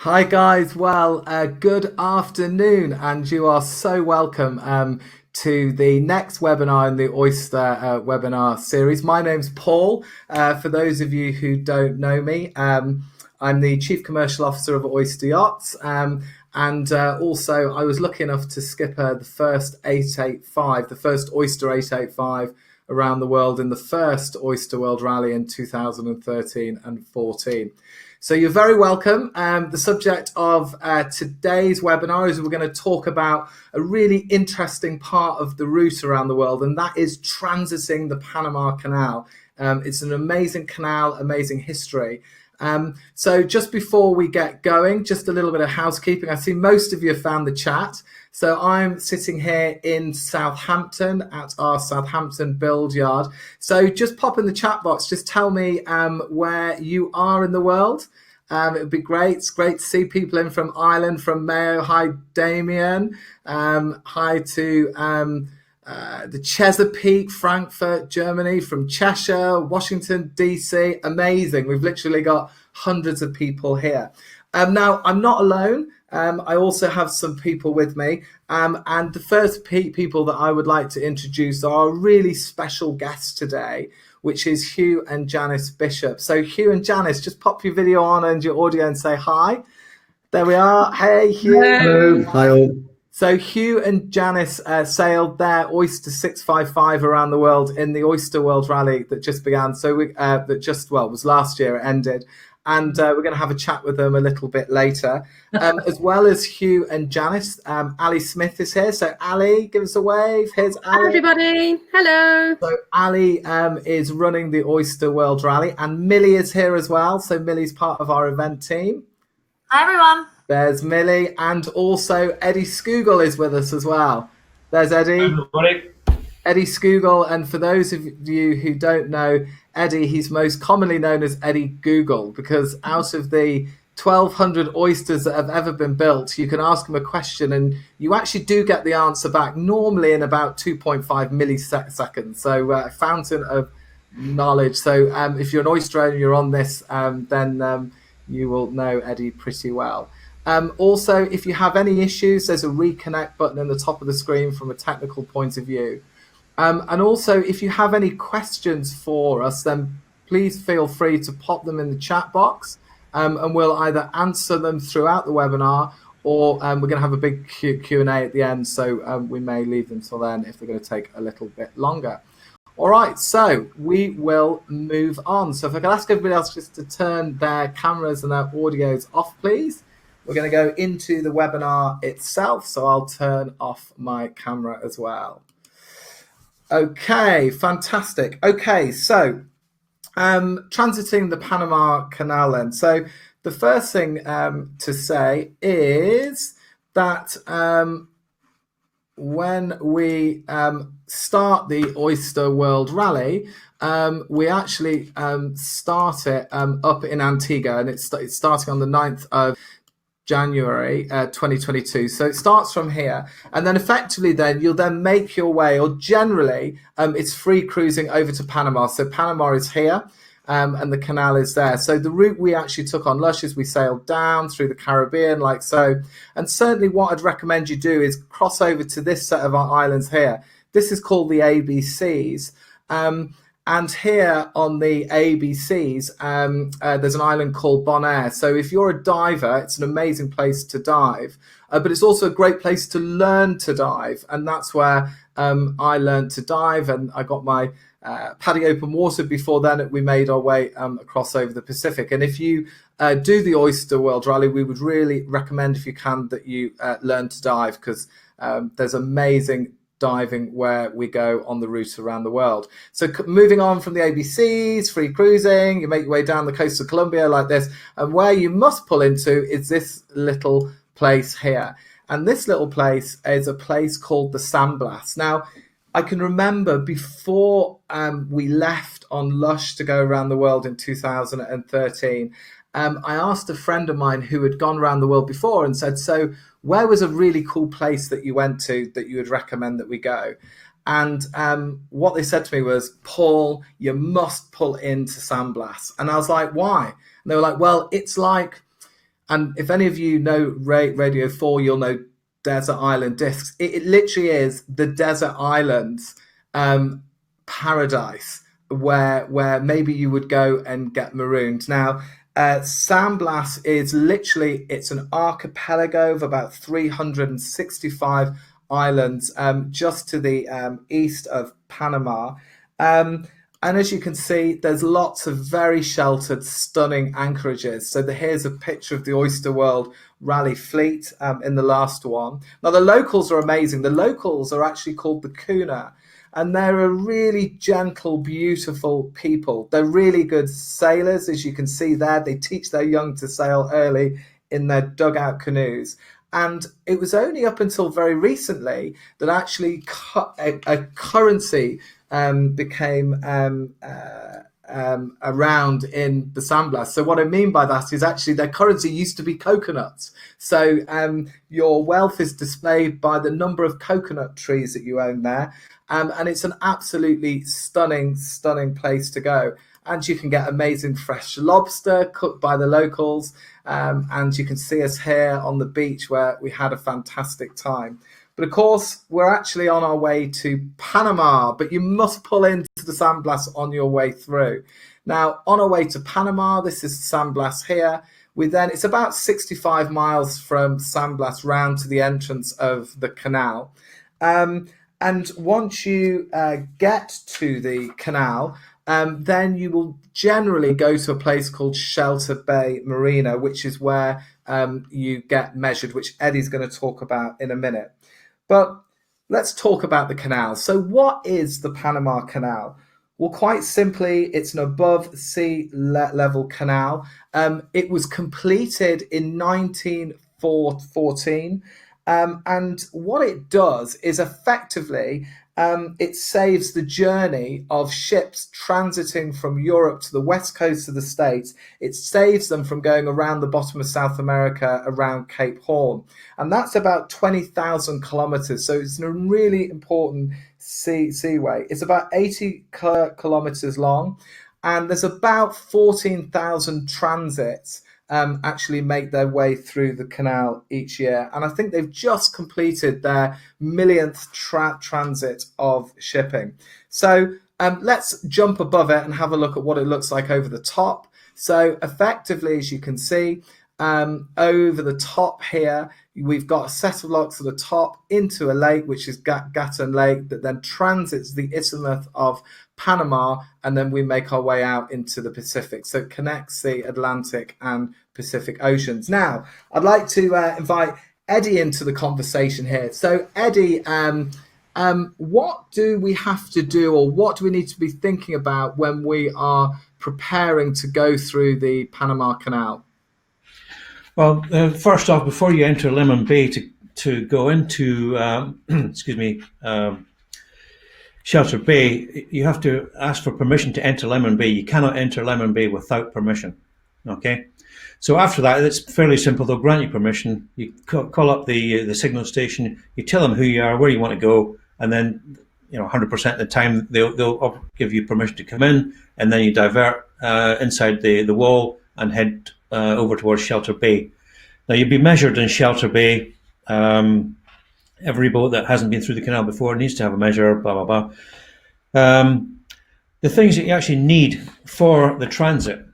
Hi guys, good afternoon, and you are so welcome to the next webinar in the Oyster webinar series. My name's Paul. For those of you who don't know me, I'm the Chief Commercial Officer of Oyster Yachts, and also I was lucky enough to skipper the first 885, the first Oyster 885 around the world in the first Oyster World Rally in 2013 and 14. So you're very welcome. The subject of today's webinar is we're going to talk about a really interesting part of the route around the world, and that is transiting the Panama Canal. It's an amazing canal, amazing history. So just before we get going, just a little bit of housekeeping. I see most of you have found the chat. So I'm sitting here in Southampton at our Southampton build yard. So just pop in the chat box, just tell me where you are in the world. It would be great. It's great to see people in from Ireland, from Mayo. Hi, Damien. Hi to the Chesapeake, Frankfurt, Germany, from Cheshire, Washington, DC. Amazing. We've literally got hundreds of people here. Now, I'm not alone. I also have some people with me. And the first people that I would like to introduce are a really special guest today, which is Hugh and Janice Bishop. So Hugh and Janice, just pop your video on and your audio and say hi. There we are. Hey, Hugh. Hello. Hi all. So Hugh and Janice sailed their Oyster 655 around the world in the Oyster World Rally that just began. So was last year, it ended. And we're going to have a chat with them a little bit later. As well as Hugh and Janice, Ali Smith is here. So Ali, give us a wave. Here's Ali. Hi everybody. Hello. So Ali is running the Oyster World Rally, and Millie is here as well. So Millie's part of our event team. Hi everyone. There's Millie, and also Eddie Scoogle is with us as well. There's Eddie. Everybody. Eddie Scoogle, and for those of you who don't know Eddie, he's most commonly known as Eddie Google, because out of the 1,200 oysters that have ever been built, you can ask him a question and you actually do get the answer back, normally in about 2.5 milliseconds. So a fountain of knowledge. So if you're an oyster owner and you're on this, then you will know Eddie pretty well. Also, if you have any issues, there's a reconnect button in the top of the screen from a technical point of view. And also, if you have any questions for us, then please feel free to pop them in the chat box, and we'll either answer them throughout the webinar, or we're going to have a big Q&A at the end, so we may leave them till then if they're going to take a little bit longer. All right, so we will move on. So if I can ask everybody else just to turn their cameras and their audios off, please. We're going to go into the webinar itself, so I'll turn off my camera as well. Okay, fantastic. Okay, so transiting the Panama Canal then. So the first thing to say is that when we start the Oyster World Rally, we actually start it up in Antigua, and it's starting on the 9th of January 2022. So it starts from here, and then effectively then you'll then make your way, or generally it's free cruising over to Panama. So Panama is here, and the canal is there. So the route we actually took on Lush is we sailed down through the Caribbean like so, and certainly what I'd recommend you do is cross over to this set of our islands here. This is called the ABCs. And here on the ABCs, there's an island called Bonaire. So if you're a diver, it's an amazing place to dive, but it's also a great place to learn to dive. And that's where I learned to dive, and I got my PADI open water. Before then, we made our way across over the Pacific. And if you do the Oyster World Rally, we would really recommend, if you can, that you learn to dive, because there's amazing diving where we go on the route around the world. So moving on from the ABCs, free cruising, you make your way down the coast of Colombia like this, and where you must pull into is this little place here. And this little place is a place called the Sandblast. Now, I can remember before we left on Lush to go around the world in 2013, I asked a friend of mine who had gone around the world before and said, so where was a really cool place that you went to that you would recommend that we go? And what they said to me was, Paul, you must pull into San Blas. And I was like, why? And they were like, well, it's like And if any of you know Radio 4, you'll know Desert Island Discs. It literally is the desert islands paradise where maybe you would go and get marooned. Now, Sandblast is literally, it's an archipelago of about 365 islands just to the east of Panama. And as you can see, there's lots of very sheltered, stunning anchorages. So here's a picture of the Oyster World Rally fleet in the last one. Now, the locals are amazing. The locals are actually called the Kuna. And they're a really gentle, beautiful people. They're really good sailors, as you can see there. They teach their young to sail early in their dugout canoes. And it was only up until very recently that actually a currency became around in the Sandblast. So what I mean by that is actually their currency used to be coconuts. So your wealth is displayed by the number of coconut trees that you own there. And it's an absolutely stunning place to go. And you can get amazing fresh lobster cooked by the locals. And you can see us here on the beach where we had a fantastic time. But of course, we're actually on our way to Panama, but you must pull into the Sandblast on your way through. Now, on our way to Panama, this is Sandblast here. It's about 65 miles from Sandblast round to the entrance of the canal. And once you get to the canal, then you will generally go to a place called Shelter Bay Marina, which is where you get measured, which Eddie's going to talk about in a minute. But let's talk about the canal. So what is the Panama Canal? Well, quite simply, it's an above sea level canal. It was completed in 1914. And what it does is effectively it saves the journey of ships transiting from Europe to the west coast of the States. It saves them from going around the bottom of South America around Cape Horn. And that's about 20,000 kilometers. So it's a really important seaway. It's about 80 kilometers long. And there's about 14,000 transits actually make their way through the canal each year. And I think they've just completed their millionth transit of shipping. So let's jump above it and have a look at what it looks like over the top. So effectively, as you can see, over the top here, we've got a set of locks at the top into a lake, which is Gatun Lake, that then transits the Isthmus of Panama, and then we make our way out into the Pacific. So it connects the Atlantic and Pacific Oceans. Now, I'd like to invite Eddie into the conversation here. So, Eddie, what do we have to do, or what do we need to be thinking about when we are preparing to go through the Panama Canal? Well, first off, before you enter Lemon Bay to go into, Shelter Bay, you have to ask for permission to enter Lemon Bay. You cannot enter Lemon Bay without permission. Okay, so after that, it's fairly simple. They'll grant you permission. You call up the signal station. You tell them who you are, where you want to go, and then 100% of the time they'll give you permission to come in, and then you divert inside the wall and head over towards Shelter Bay. Now you'll be measured in Shelter Bay. Every boat that hasn't been through the canal before needs to have a measure, blah, blah, blah. The things that you actually need for the transit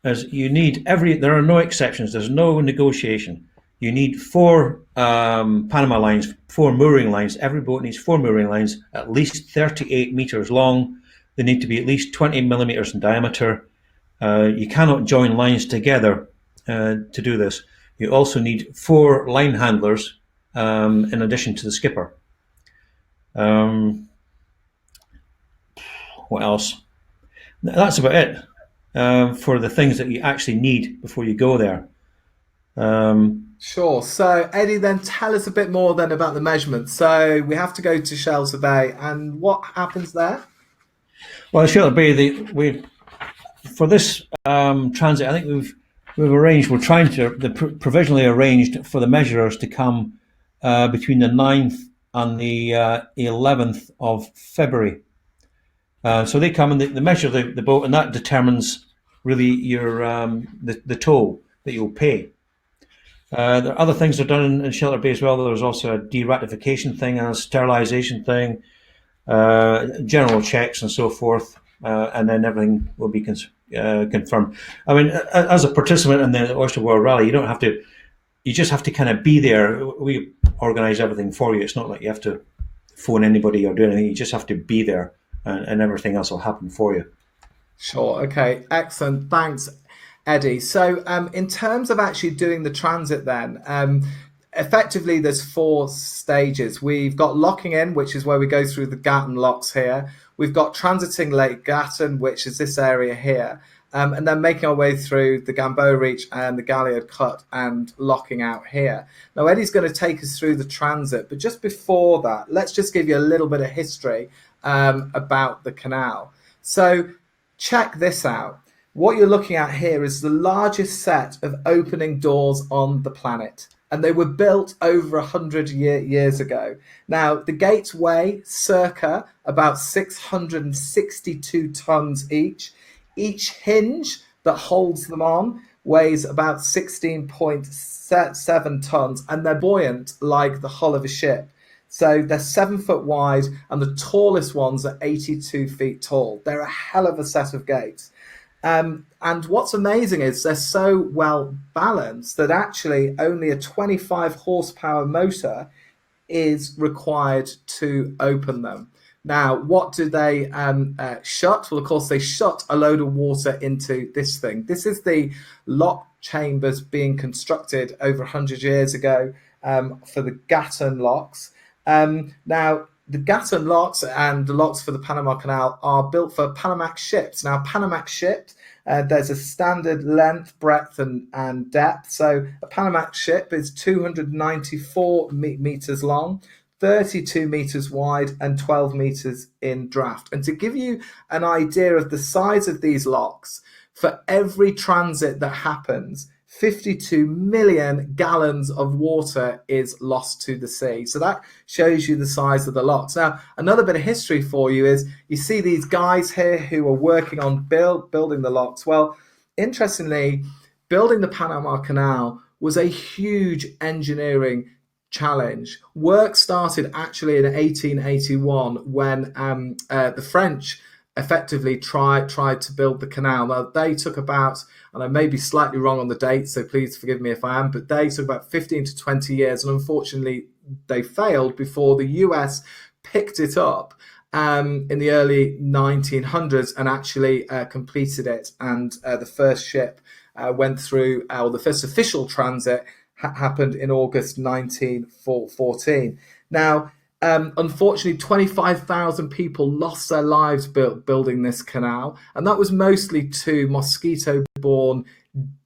is there are no exceptions, there's no negotiation. You need 4 Panama lines, 4 mooring lines. Every boat needs 4 mooring lines, at least 38 meters long. They need to be at least 20 millimeters in diameter. You cannot join lines together to do this. You also need 4 line handlers in addition to the skipper. What else? That's about it for the things that you actually need before you go there. Sure. So, Eddie, then tell us a bit more then about the measurements. So we have to go to Shelter Bay, and what happens there? Well, Shelter Bay, for this transit, I think we're trying to provisionally arranged for the measurers to come between the 9th and the 11th of February. So they come and they measure the boat, and that determines really your the toll that you'll pay. There are other things that are done in Shelter Bay as well. There's also a de-ratification thing and a sterilisation thing, general checks and so forth, and then everything will be confirmed. I mean, as a participant in the Oyster World Rally, you don't have to. You just have to kind of be there. We organise everything for you. It's not like you have to phone anybody or do anything. You just have to be there, and everything else will happen for you. Sure. Okay. Excellent. Thanks, Eddie. So, in terms of actually doing the transit, then, effectively, there's 4 stages. We've got locking in, which is where we go through the Gatton locks here. We've got transiting Lake Gatton, which is this area here. And then making our way through the Gamboa Reach and the Galliard Cut and locking out here. Now, Eddie's going to take us through the transit, but just before that, let's just give you a little bit of history about the canal. So check this out. What you're looking at here is the largest set of opening doors on the planet. And they were built over 100 years ago. Now, the gates weigh circa about 662 tons each. Each hinge that holds them on weighs about 16.7 tons, and they're buoyant like the hull of a ship. So they're 7 foot wide, and the tallest ones are 82 feet tall. They're a hell of a set of gates. And what's amazing is they're so well balanced that actually only a 25 horsepower motor is required to open them. Now, what do they shut? Well, of course, they shut a load of water into this thing. This is the lock chambers being constructed over 100 years ago for the Gatton locks. Now, the Gatton locks and the locks for the Panama Canal are built for Panamax ships. Now, Panamax ships, there's a standard length, breadth, and depth. So a Panamax ship is 294 meters long, 32 meters wide, and 12 meters in draft. And to give you an idea of the size of these locks, for every transit that happens, 52 million gallons of water is lost to the sea. So that shows you the size of the locks. Now, another bit of history for you is you see these guys here who are working on building the locks. Well, interestingly, building the Panama Canal was a huge engineering challenge. Work started actually in 1881 when the French effectively tried to build the canal. Now, they took about, and I may be slightly wrong on the date, so please forgive me if I am, but they took about 15 to 20 years, and unfortunately they failed before the US picked it up in the early 1900s and actually completed it. And the first ship went through, or the first official transit happened in August 1914. Now, unfortunately, 25,000 people lost their lives building this canal, and that was mostly to mosquito-borne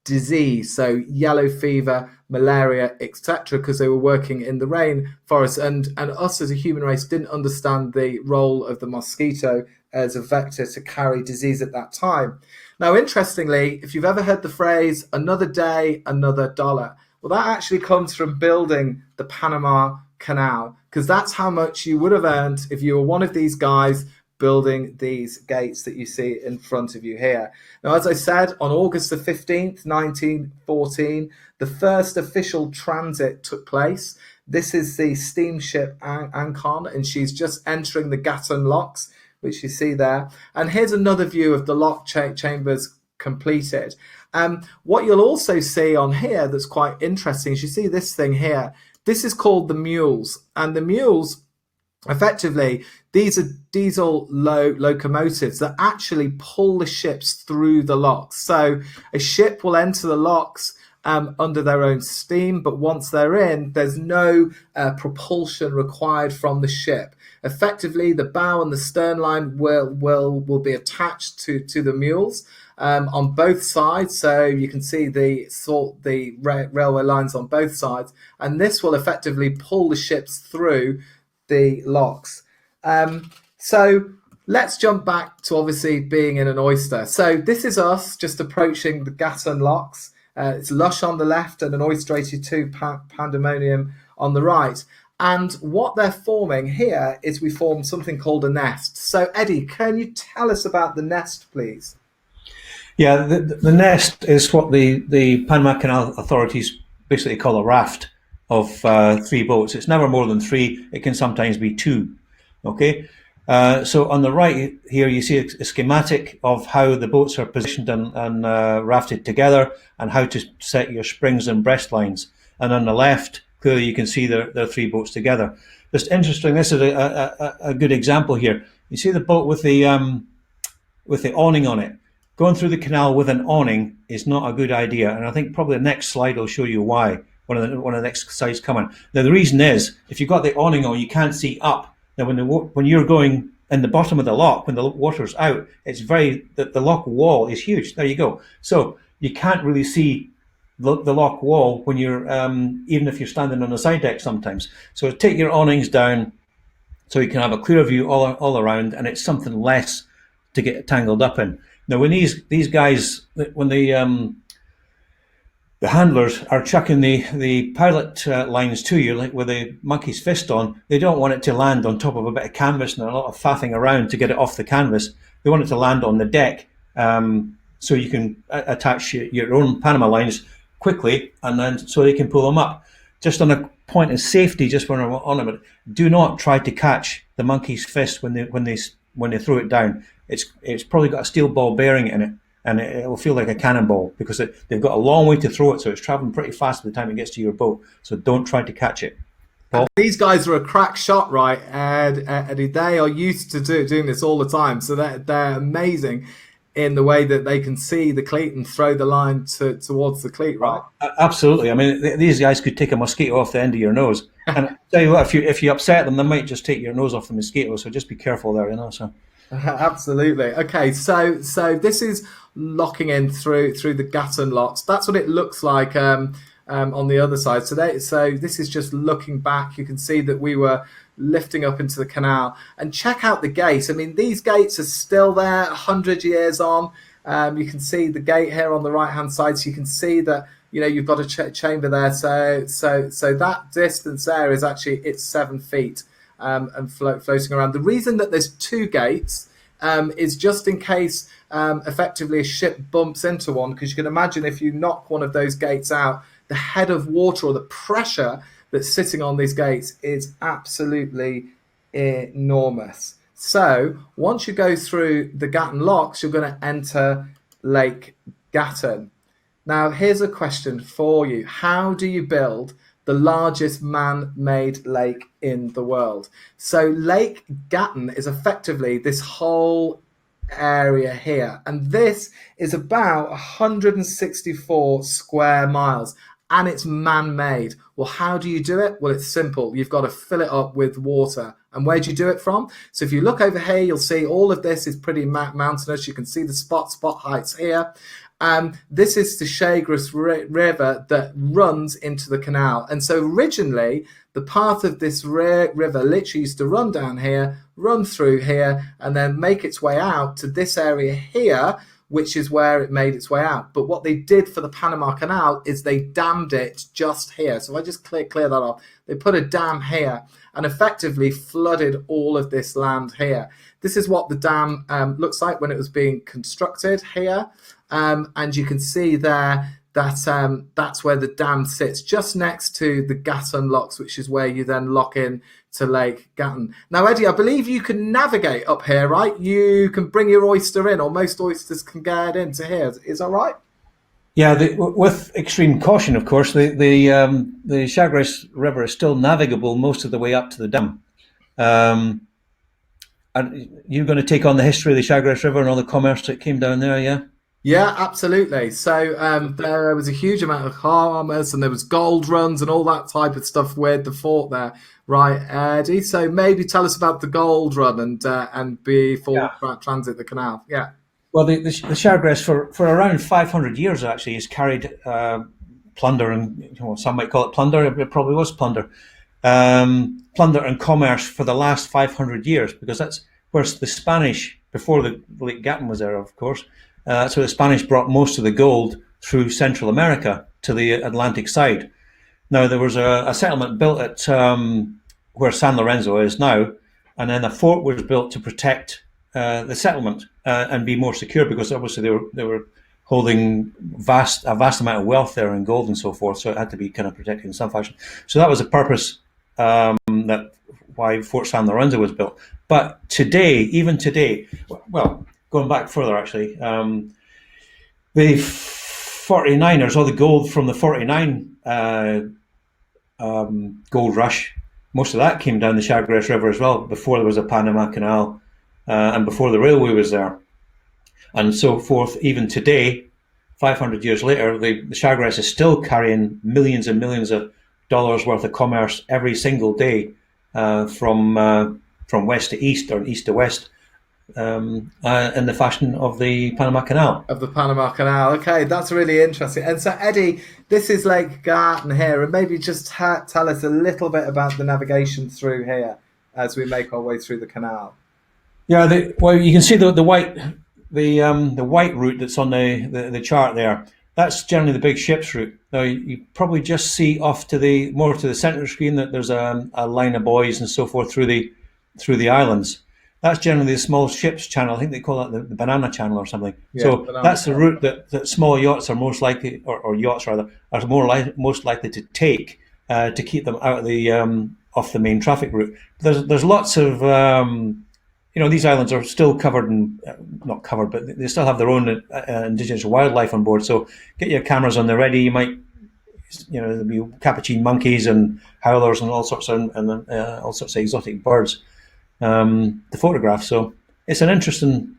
disease, so yellow fever, malaria, etc., because they were working in the rainforest, and us as a human race didn't understand the role of the mosquito as a vector to carry disease at that time. Now, interestingly, if you've ever heard the phrase, another day, another dollar, well, that actually comes from building the Panama Canal, because that's how much you would have earned if you were one of these guys building these gates that you see in front of you here. Now, as I said, on August the 15th, 1914, the first official transit took place. This is the steamship Ancon, and she's just entering the Gatton locks, which you see there. And here's another view of the lock chambers completed. What you'll also see on here that's quite interesting is you see this thing here. This is called the mules, and the mules, effectively, these are diesel locomotives that actually pull the ships through the locks. So a ship will enter the locks under their own steam, but once they're in, there's no propulsion required from the ship. Effectively, the bow and the stern line will be attached to the mules on both sides. So you can see the railway lines on both sides, and this will effectively pull the ships through the locks. So let's jump back to obviously being in an oyster. So this is us just approaching the Gatton locks. It's lush on the left and an oyster 82 pandemonium on the right. And what they're forming here is we form something called a nest. So Eddie, can you tell us about the nest, please? Yeah, the nest is what the Panama Canal authorities basically call a raft of 3 boats. It's never more than 3. It can sometimes be 2. Okay. So on the right here, you see a schematic of how the boats are positioned and rafted together, and how to set your springs and breast lines. And on the left, clearly you can see there are 3 boats together. Just interesting. This is a good example here. You see the boat with the awning on it. Going through the canal with an awning is not a good idea, and I think probably the next slide will show you why. One of the next slides coming. Now the reason is, if you've got the awning on, you can't see up. Now, when you're going in the bottom of the lock, when the water's out, it's the lock wall is huge. There you go. So you can't really see the lock wall when you're even if you're standing on the side deck sometimes. So take your awnings down so you can have a clear view all around, and it's something less to get tangled up in. Now, when these guys, when the handlers are chucking the pilot lines to you, like with a monkey's fist on, they don't want it to land on top of a bit of canvas and a lot of faffing around to get it off the canvas. They want it to land on the deck, so you can attach your own Panama lines quickly, and then so they can pull them up. Just on a point of safety, just when I'm on it, do not try to catch the monkey's fist when they throw it down. It's probably got a steel ball bearing in it, and it will feel like a cannonball because they've got a long way to throw it, so it's traveling pretty fast by the time it gets to your boat. So don't try to catch it. Paul? These guys are a crack shot, right, Eddie? They are used to doing this all the time, so they're amazing in the way that they can see the cleat and throw the line towards the cleat, right? Absolutely. I mean, these guys could take a mosquito off the end of your nose. And I'll tell you what, if you upset them, they might just take your nose off the mosquito. So just be careful there, So. Absolutely. Okay, so this is locking in through the Gatton locks. That's what it looks like on the other side. So this is just looking back. You can see that we were lifting up into the canal, and check out the gate. I mean, these gates are still there 100 years on. You can see the gate here on the right hand side, so you can see that you've got a chamber there. So that distance there is actually, it's 7 feet. And floating around. The reason that there's 2 gates is just in case effectively a ship bumps into one, because you can imagine if you knock one of those gates out, the head of water or the pressure that's sitting on these gates is absolutely enormous. So once you go through the Gatton locks, you're going to enter Lake Gatton. Now, here's a question for you. How do you build the largest man-made lake in the world? So Lake Gatton is effectively this whole area here, and this is about 164 square miles, and it's man-made. Well, how do you do it? Well, it's simple. You've got to fill it up with water. And where do you do it from? So if you look over here, you'll see all of this is pretty mountainous. You can see the spot heights here. This is the Chagres River that runs into the canal. And so originally, the path of this river literally used to run down here, run through here, and then make its way out to this area here, which is where it made its way out. But what they did for the Panama Canal is they dammed it just here. So if I just clear that off, they put a dam here and effectively flooded all of this land here. This is what the dam looks like when it was being constructed here. And you can see there that that's where the dam sits, just next to the Gatton locks, which is where you then lock in to Lake Gatton. Now, Eddie, I believe you can navigate up here, right? You can bring your oyster in, or most oysters can get into here. Is that right? Yeah, with extreme caution, of course. The Chagres River is still navigable most of the way up to the dam. And you're going to take on the history of the Chagres River and all the commerce that came down there, yeah? Yeah, absolutely. So there was a huge amount of commerce, and there was gold runs and all that type of stuff with the fort there, right, Eddie? So maybe tell us about the gold run and before transit the canal. Yeah. Well, the Chagres for around 500 years actually has carried plunder, and some might call it plunder. It probably was plunder, plunder and commerce for the last 500 years, because that's where the Spanish, before the Lake Gatton was there, of course. So the Spanish brought most of the gold through Central America to the Atlantic side. Now, there was a settlement built at where San Lorenzo is now, and then a fort was built to protect the settlement and be more secure, because obviously they were holding a vast amount of wealth there in gold and so forth. So it had to be kind of protected in some fashion. So that was the purpose that why Fort San Lorenzo was built. But today, even today, well, going back further actually, the 49ers, or the gold from the 49 gold rush, most of that came down the Chagres River as well, before there was a Panama Canal and before the railway was there. And so forth, even today, 500 years later, the Chagres is still carrying millions and millions of dollars worth of commerce every single day from west to east or east to west in the fashion of the Panama Canal. Of the Panama Canal. Okay, that's really interesting. And so, Eddie, this is Lake Gatun here, and maybe just tell us a little bit about the navigation through here as we make our way through the canal. Yeah, well, you can see the white route that's on the chart there. That's generally the big ships route. Now you probably just see off to the center of the screen that there's a line of buoys and so forth through the islands. That's generally the small ships channel. I think they call that the banana channel or something. Yeah, so that's the route that small yachts are most likely, or yachts rather, are most likely to take to keep them out of the off the main traffic route. There's lots of these islands are still covered and not covered, but they still have their own indigenous wildlife on board. So get your cameras on the ready. You might, there'll be capuchin monkeys and howlers and all sorts of exotic birds to photograph. So it's an interesting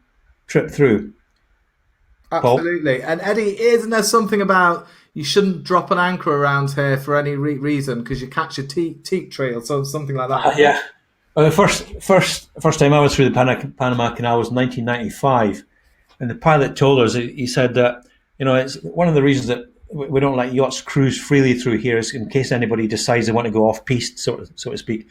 trip through. Absolutely. Paul? And Eddie, isn't there something about you shouldn't drop an anchor around here for any reason because you catch a teak tree or something like that? Yeah. Well, the first time I was through the Panama Canal was 1995, and the pilot told us, he said that it's one of the reasons that we don't let yachts cruise freely through here is in case anybody decides they want to go off piste, so to speak.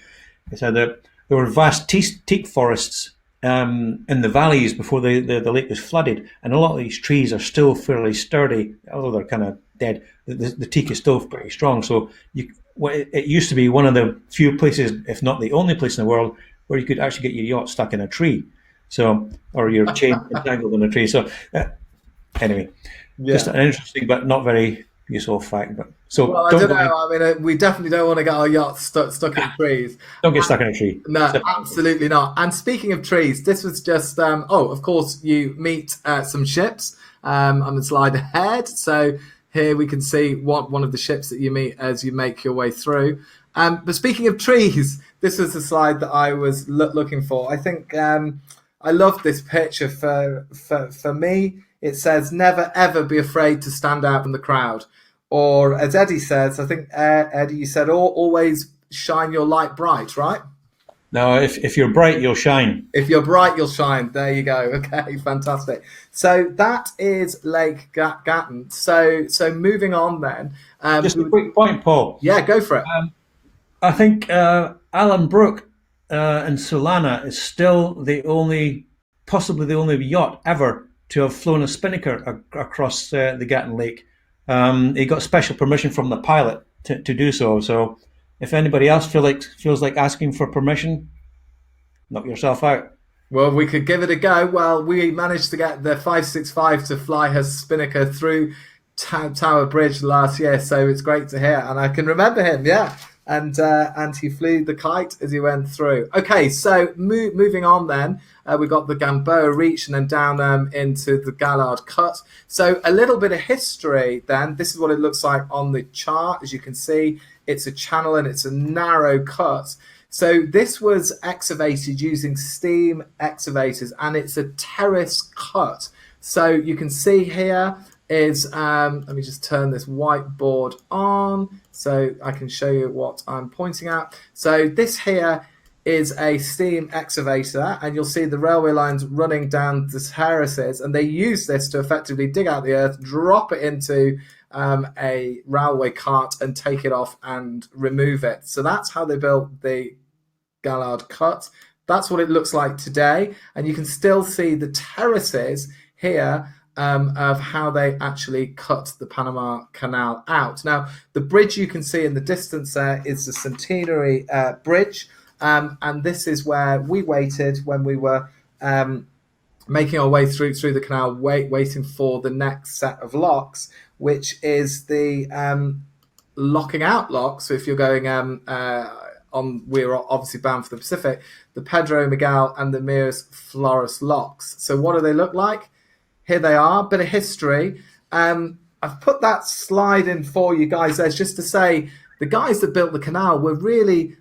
He said that there were vast teak forests in the valleys before the lake was flooded, and a lot of these trees are still fairly sturdy, although they're kind of dead. The teak is still pretty strong, so it used to be one of the few places, if not the only place in the world, where you could actually get your yacht stuck in a tree, or your chain entangled in a tree. So, anyway, just an interesting but not very useful fact. But I don't know. I mean, we definitely don't want to get our yachts stuck in trees. Don't get stuck in a tree. No, absolutely not. And speaking of trees, this was just of course, you meet some ships on the slide ahead. So. Here we can see one of the ships that you meet as you make your way through. But speaking of trees, this was the slide that I was looking for. I think I love this picture. For me, it says, never, ever be afraid to stand out from the crowd. Or as Eddie says, I think, Eddie, you said, always shine your light bright, right? No, if you're bright, you'll shine. If you're bright, you'll shine. There you go. Okay, fantastic. So that is Lake Gatun. So moving on then. Just a quick point, Paul. Yeah, go for it. I think Alan Brooke in Solana is still possibly the only yacht ever to have flown a spinnaker across the Gatun Lake. He got special permission from the pilot to do so. So if anybody else feels like asking for permission, knock yourself out. Well, we could give it a go. Well, we managed to get the 565 to fly her spinnaker through Tower Bridge last year, so it's great to hear. And I can remember him, yeah. And he flew the kite as he went through. Okay, so moving on then, we got the Gamboa Reach and then down into the Gallard Cut. So a little bit of history then. This is what it looks like on the chart. As you can see, it's a channel and it's a narrow cut. So this was excavated using steam excavators, and it's a terrace cut. So you can see here is, let me just turn this whiteboard on so I can show you what I'm pointing at. So this here is a steam excavator, and you'll see the railway lines running down the terraces, and they use this to effectively dig out the earth, drop it into a railway cart and take it off and remove it. So that's how they built the Gallard Cut. That's what it looks like today, and you can still see the terraces here of how they actually cut the Panama Canal out. Now, the bridge you can see in the distance there is the Centenary Bridge, and this is where we waited when we were making our way through the canal, waiting for the next set of locks, which is the locking out lock. So if you're going we're obviously bound for the Pacific, the Pedro Miguel and the Miras Flores locks. So what do they look like? Here they are, bit of history. I've put that slide in for you guys there just to say the guys that built the canal were really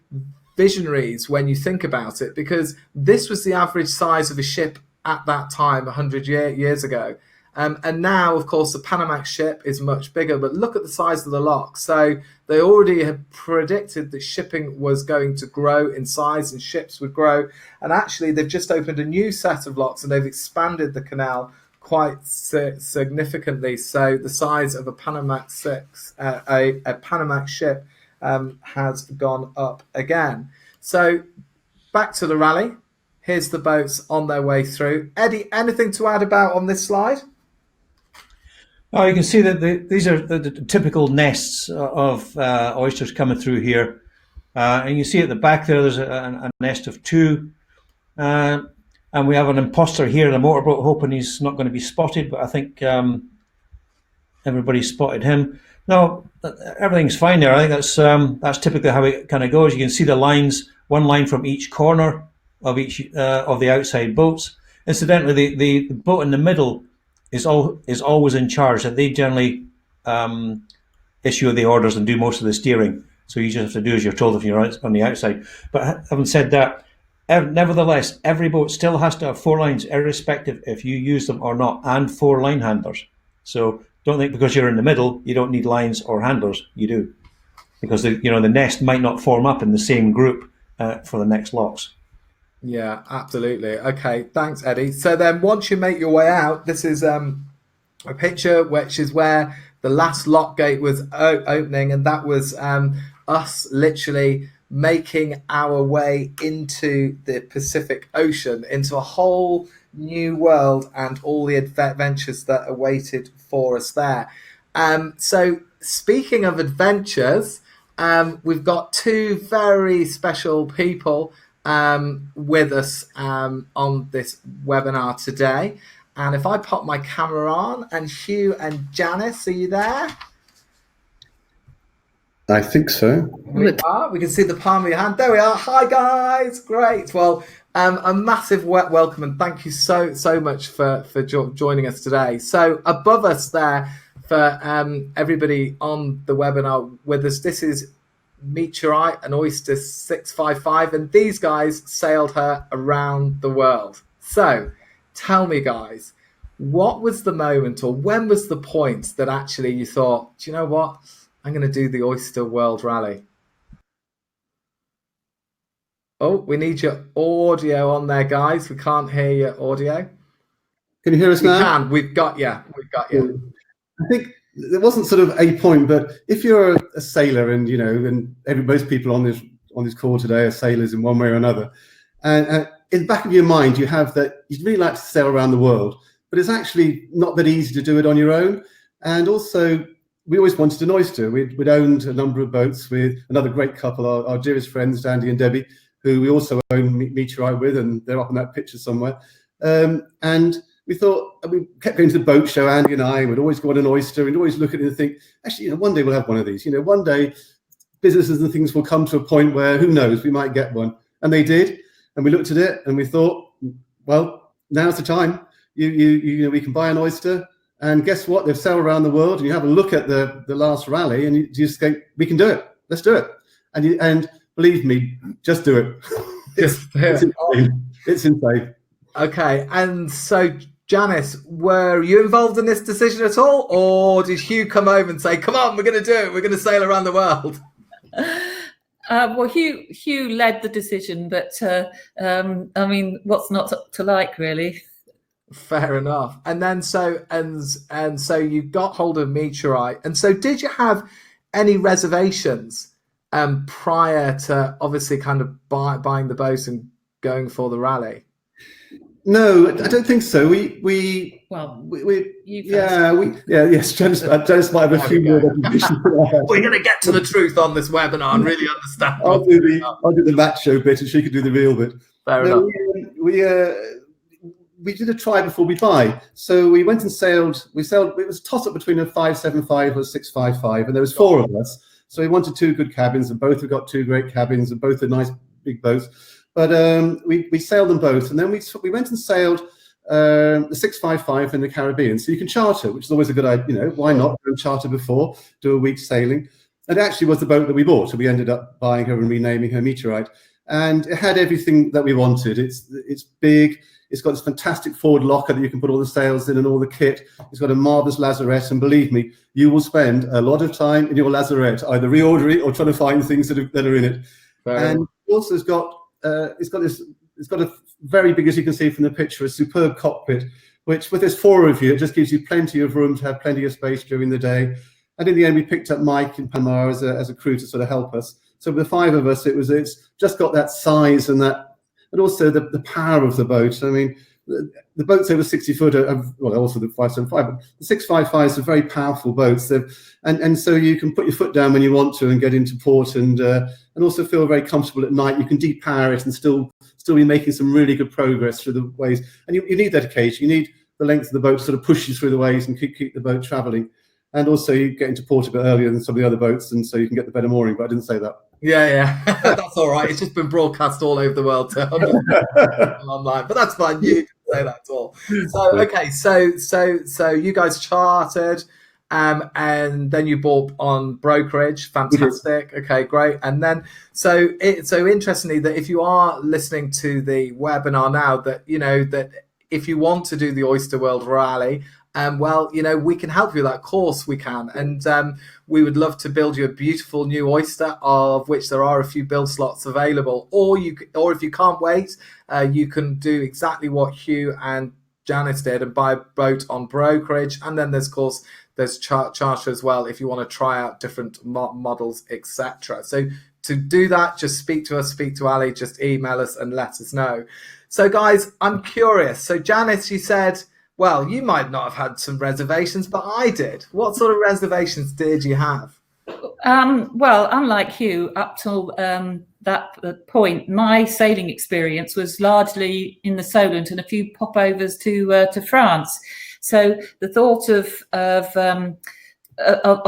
visionaries when you think about it, because this was the average size of a ship at that time 100 years ago. And now, of course, the Panamax ship is much bigger, but look at the size of the lock. So they already had predicted that shipping was going to grow in size and ships would grow. And actually, they've just opened a new set of locks and they've expanded the canal quite significantly. So the size of a Panamax a Panamax ship has gone up again. So back to the rally. Here's the boats on their way through. Eddie, anything to add about on this slide? Oh, you can see that these are the typical nests of oysters coming through here. And you see at the back there's a nest of two. And we have an imposter here in a motorboat, hoping he's not going to be spotted, but I think everybody spotted him. No, everything's fine there. I think that's typically how it kind of goes. You can see the lines, one line from each corner of each of the outside boats. Incidentally, the boat in the middle is always in charge, and they generally issue the orders and do most of the steering. So you just have to do as you're told if you're on the outside. But having said that, nevertheless, every boat still has to have 4 lines, irrespective if you use them or not, and 4 line handlers. So don't think because you're in the middle you don't need lines or handlers. You do, because the nest might not form up in the same group for the next locks. Yeah, absolutely. Okay, thanks, Eddie. So then once you make your way out, this is a picture which is where the last lock gate was opening, and that was us literally making our way into the Pacific Ocean, into a whole new world and all the adventures that awaited for us there. So speaking of adventures, we've got 2 very special people with us on this webinar today. And if I pop my camera on, and Hugh and Janice, are you there? I think so. We are. We can see the palm of your hand. There we are. Hi guys. Great. Well, a massive welcome and thank you so much for joining us today. So above us there, for everybody on the webinar with us, this is Meteorite, an Oyster 655, and these guys sailed her around the world. So tell me, guys, what was the moment, or when was the point that actually you thought, do you know what, I'm going to do the Oyster World Rally? Oh, we need your audio on there, guys. We can't hear your audio. Can you hear us now? We can. We've got you. I think there wasn't sort of a point, but if you're a sailor, and most people on this call today are sailors in one way or another, and in the back of your mind you have that you'd really like to sail around the world, but it's actually not that easy to do it on your own. And also, we always wanted an oyster. We'd owned a number of boats with another great couple, our dearest friends, Andy and Debbie, who we also own Meteorite with, and they're up in that picture somewhere. And we thought, we kept going to the boat show, Andy and I would always go on an oyster and always look at it and think, actually, one day we'll have one of these. One day businesses and things will come to a point where, who knows, we might get one. And they did. And we looked at it and we thought, well, now's the time. We can buy an oyster. And guess what? They've sailed around the world, and you have a look at the last rally and you just go, we can do it. Let's do it. And believe me, just do it. It's insane. Okay. And so, Janice, were you involved in this decision at all, or did Hugh come over and say, come on, we're going to do it, we're going to sail around the world? Well, Hugh led the decision, but I mean, what's not to like, really? Fair enough. And then so you got hold of Meteorite, and so did you have any reservations prior to obviously kind of buying the boat and going for the rally? No, I don't think so. Yes, Janice might have a few more. We're going to get to the truth on this webinar and really understand. I'll do the macho bit, and she can do the real bit. Fair enough. we did a try before we buy. So we went and sailed. We sailed. It was a toss up between a 575 or a 655, and there was 4 of us. So we wanted 2 good cabins, and both have got 2 great cabins, and both are nice big boats. But we sailed them both, and then we went and sailed the 655 in the Caribbean. So you can charter, which is always a good idea. Why not go and charter before, do a week's sailing? It actually was the boat that we bought, so we ended up buying her and renaming her Meteorite. And it had everything that we wanted. It's big. It's got this fantastic forward locker that you can put all the sails in and all the kit. It's got a marvelous lazarette, and believe me, you will spend a lot of time in your lazarette either reordering or trying to find things that are in it. And also it's got a very big, as you can see from the picture, a superb cockpit, which with this 4 of you, it just gives you plenty of room to have plenty of space during the day. And in the end, we picked up Mike in Panama as a crew to sort of help us. So with the 5 of us, it's just got that size and also the power of the boat. I mean, the boats over 60 foot also the 575, but the 655s are very powerful boats. And so you can put your foot down when you want to and get into port, and also feel very comfortable at night. You can depower it and still be making some really good progress through the waves. And you need that occasion. You need the length of the boat to sort of push you through the waves and keep the boat traveling. And also you get into port a bit earlier than some of the other boats, and so you can get the better mooring, but I didn't say that. Yeah. That's all right. It's just been broadcast all over the world to online, but that's fine. You didn't say that at all. So, okay. So you guys chartered, and then you bought on brokerage. Fantastic. Okay, great. And then, so interestingly, that if you are listening to the webinar now, that if you want to do the Oyster World Rally, we can help you with that. Course we can, and we would love to build you a beautiful new oyster, of which there are a few build slots available. Or if you can't wait, you can do exactly what Hugh and Janice did and buy a boat on brokerage. And then there's charter as well if you want to try out different models, etc. So to do that, just speak to us, speak to Ali, just email us and let us know. So guys, I'm curious. So Janice, you said, well, you might not have had some reservations, but I did. What sort of reservations did you have? Well, unlike Hugh, up till that point, my sailing experience was largely in the Solent and a few popovers to France. So the thought of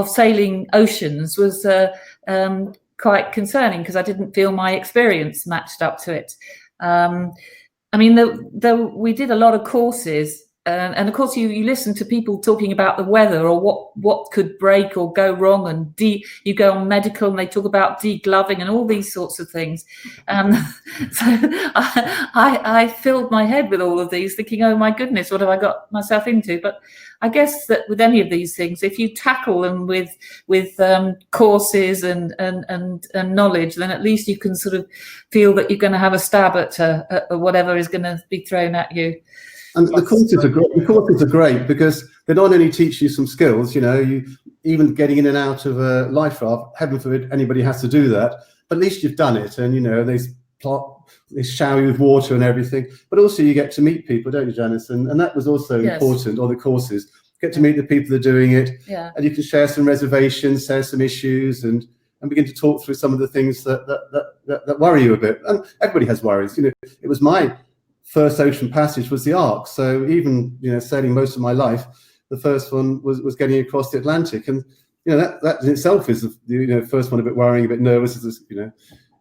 sailing oceans was quite concerning, because I didn't feel my experience matched up to it. We did a lot of courses. And of course, you listen to people talking about the weather or what could break or go wrong, and you go on medical and they talk about degloving and all these sorts of things. So I filled my head with all of these, thinking, oh my goodness, what have I got myself into? But I guess that with any of these things, if you tackle them with courses and knowledge, then at least you can sort of feel that you're going to have a stab at whatever is going to be thrown at you. And the courses are great because they not only teach you some skills, you even getting in and out of a life raft, heaven forbid anybody has to do that, but at least you've done it, and they shower you with water and everything, but also you get to meet people, don't you, Janice? And that was also important on the courses. Get to meet the people that are doing it, and you can share some reservations, share some issues, and begin to talk through some of the things that worry you a bit. And everybody has worries. It was my first ocean passage was the Ark. So even sailing most of my life, the first one was getting across the Atlantic, and that in itself is the first one a bit worrying, a bit nervous.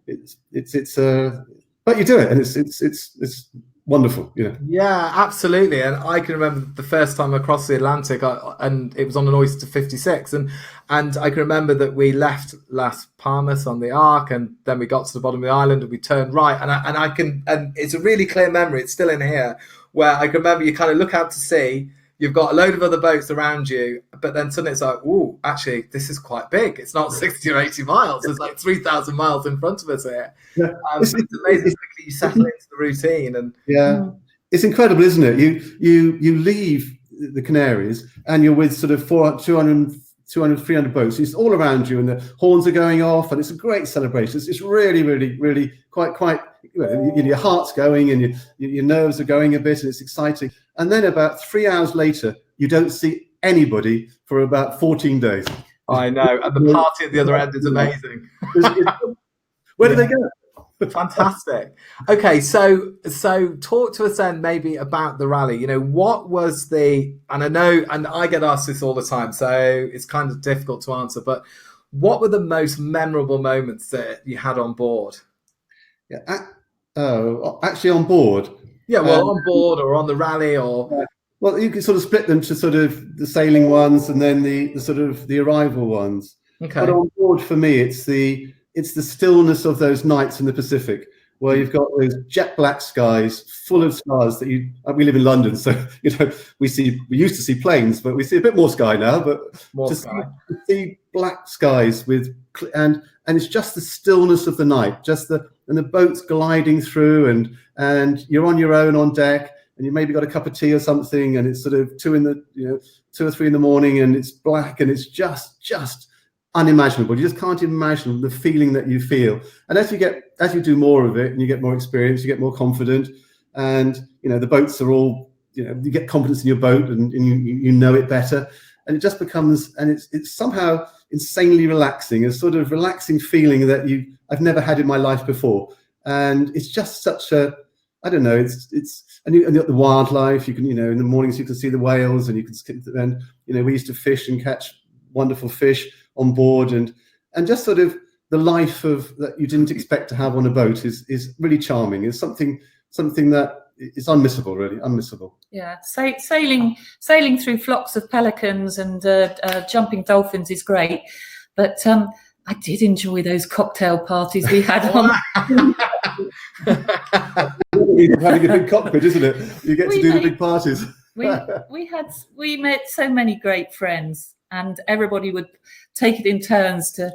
But you do it, and it's wonderful. Yeah, absolutely. And I can remember the first time across the Atlantic, and it was on an Oyster 56, and I can remember that we left Las Palmas on the Ark, and then we got to the bottom of the island and we turned right, and it's a really clear memory, it's still in here, where I can remember you kind of look out to sea, you've got a load of other boats around you, but then suddenly it's like, ooh, actually this is quite big, it's not 60 or 80 miles, it's like 3,000 miles in front of us here. It's amazing quickly you settle into the routine. And it's incredible, isn't it? You leave the Canaries and you're with sort of 200, 300 boats. It's all around you, and the horns are going off, and it's a great celebration. It's really, really, really quite. Your heart's going, and your nerves are going a bit, and it's exciting. And then about 3 hours later, you don't see anybody for about 14 days. I know, and the party at the other end is amazing. Where do they go? Fantastic. Okay, so talk to us then maybe about the rally. You know, what was the, and I know, and I get asked this all the time, so it's kind of difficult to answer, but what were the most memorable moments that you had on board? Yeah, actually on board. Yeah, well, on board or on the rally or. Well, you can sort of split them to sort of the sailing ones and then the sort of the arrival ones. Okay. But on board for me, it's the stillness of those nights in the Pacific where you've got those jet black skies full of stars that we live in London, so we used to see planes, but we see a bit more sky now. But more to sky. see black skies and it's just the stillness of the night, and the boats gliding through, and you're on your own on deck, and you maybe got a cup of tea or something, and it's sort of 2 or 3 in the morning, and it's black, and it's just unimaginable. You just can't imagine the feeling that you feel. And as you do more of it, and you get more experience, you get more confident, and the boats are all, you get confidence in your boat, and you know it better, and it just becomes, and it's somehow insanely relaxing, a sort of relaxing feeling that I've never had in my life before. And it's just such a, I don't know, and the wildlife, you can, in the mornings you can see the whales, and you can skip and we used to fish and catch wonderful fish on board, and just sort of the life that you didn't expect to have on a boat is really charming. It's something that is unmissable, really unmissable. Yeah, sailing through flocks of pelicans and jumping dolphins is great, but I did enjoy those cocktail parties we had on. Having a big cockpit, isn't it? You get to do the big parties. we met so many great friends, and everybody would take it in turns to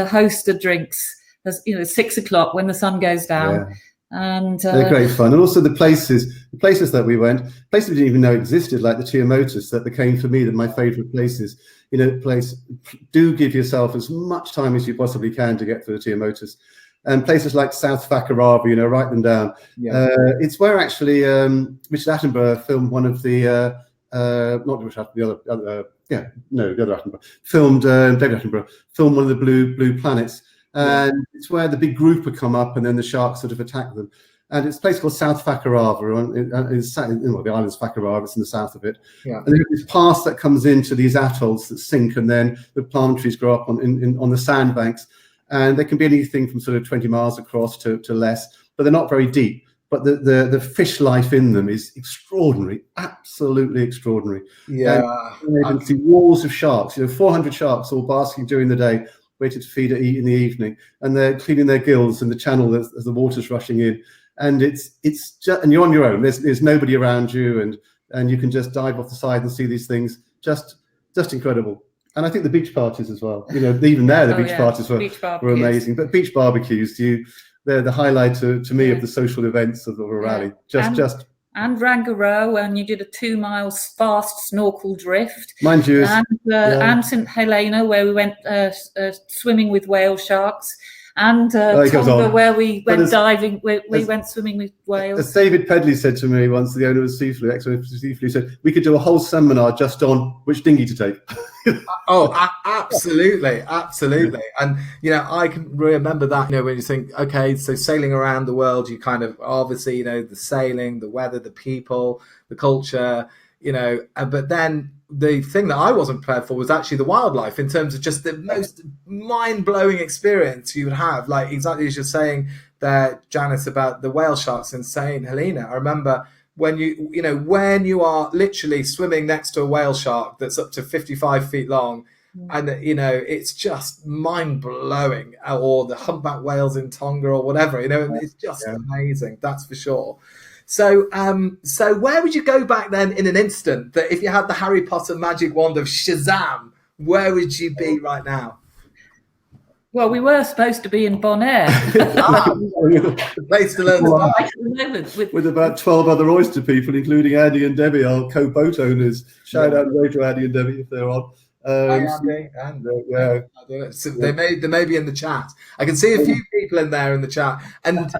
host the drinks. As 6 o'clock when the sun goes down. Yeah. And they're great fun. And also the places that we went, places we didn't even know existed, like the Tuamotus, that became for me my favorite places. Do give yourself as much time as you possibly can to get to the Tuamotus. And places like South Fakarava, write them down. Yeah. It's where actually Richard Attenborough filmed one of the not Richard Attenborough, the other Attenborough filmed David Attenborough filmed one of the blue planets. And it's where the big group would come up, and then the sharks sort of attack them. And it's a place called South Fakarava, the island's Fakarava, it's in the south of it. Yeah. And there's this pass that comes into these atolls that sink, and then the palm trees grow up on the sandbanks. And they can be anything from sort of 20 miles across to less, but they're not very deep. But the fish life in them is extraordinary, absolutely extraordinary. Yeah. And you can see walls of sharks, 400 sharks all basking during the day, waited to feed or eat in the evening, and they're cleaning their gills in the channel as the water's rushing in. And it's just, and you're on your own. There's nobody around you, and you can just dive off the side and see these things. Just incredible. And I think the beach parties as well. Even there, the beach parties were amazing. But beach barbecues, they're the highlight to me of the social events of the rally. And Rangaroe, and you did a 2 mile fast snorkel drift. Mind you, and St Helena, where we went swimming with whale sharks, and Tonga, where we went diving. We went swimming with whales. As David Pedley said to me once, the owner of Seafleet, ex-owner of Seafleet, said we could do a whole seminar just on which dinghy to take. Absolutely. And I can remember that, when you think, okay, so sailing around the world, you kind of obviously the sailing, the weather, the people, the culture, but then the thing that I wasn't prepared for was actually the wildlife, in terms of just the most mind-blowing experience you would have, like exactly as you're saying there, Janice, about the whale sharks in St Helena. I remember when you are literally swimming next to a whale shark that's up to 55 feet long, and it's just mind-blowing, or the humpback whales in Tonga or whatever, it's just amazing, that's for sure. So where would you go back then in an instant, that if you had the Harry Potter magic wand of Shazam, where would you be right now? Well, we were supposed to be in Bonaire. Place to learn with about 12 other oyster people, including Andy and Debbie, our co-boat owners. Shout out to Andy and Debbie if they're on. So they may be in the chat. I can see a few people in there in the chat, and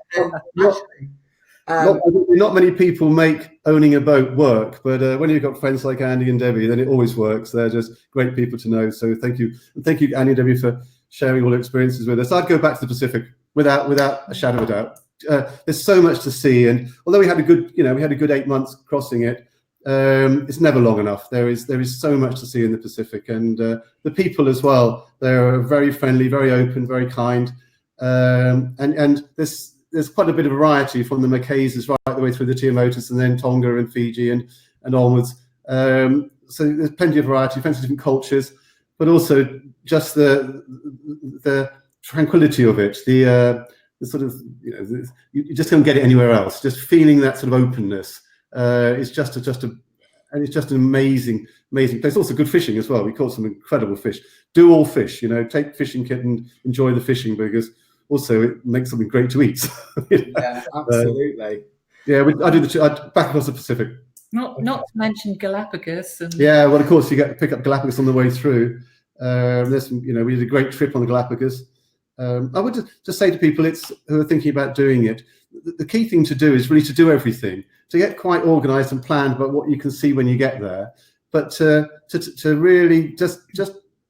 not many people make owning a boat work, but when you've got friends like Andy and Debbie, then it always works. They're just great people to know. So thank you, Andy and Debbie, for sharing all the experiences with us. I'd go back to the Pacific. without a shadow of a doubt. There's so much to see, and although we had a good 8 months crossing it, it's never long enough. There is so much to see in the Pacific, and the people as well. They're very friendly, very open, very kind, and there's quite a bit of variety from the Marquesas right the way through the Tuamotus, and then Tonga and Fiji and onwards. So there's plenty of variety, plenty of different cultures, but also just the tranquility of it, the sort of, you just don't get it anywhere else. Just feeling that sort of openness is just an amazing place. Also good fishing as well. We caught some incredible fish. Do all fish, take fishing kit and enjoy the fishing, because also it makes something great to eat. Yeah, absolutely. I'd back across the Pacific. Not to mention Galapagos. And yeah, well, of course, you get to pick up Galapagos on the way through. There's some, we did a great trip on the Galapagos. I would just say to people who are thinking about doing it, the key thing to do is really to do everything, to get quite organised and planned about what you can see when you get there, but to really just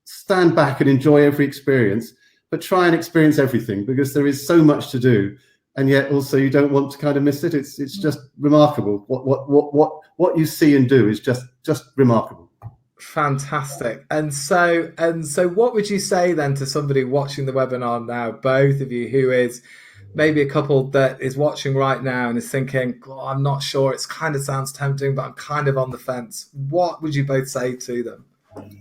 stand back and enjoy every experience, but try and experience everything, because there is so much to do, and yet also you don't want to kind of miss it. It's just remarkable. What you see and do is just remarkable. Fantastic. And so what would you say then to somebody watching the webinar now, both of you, who is maybe a couple that is watching right now and is thinking, I'm not sure, it kind of sounds tempting, but I'm kind of on the fence. What would you both say to them?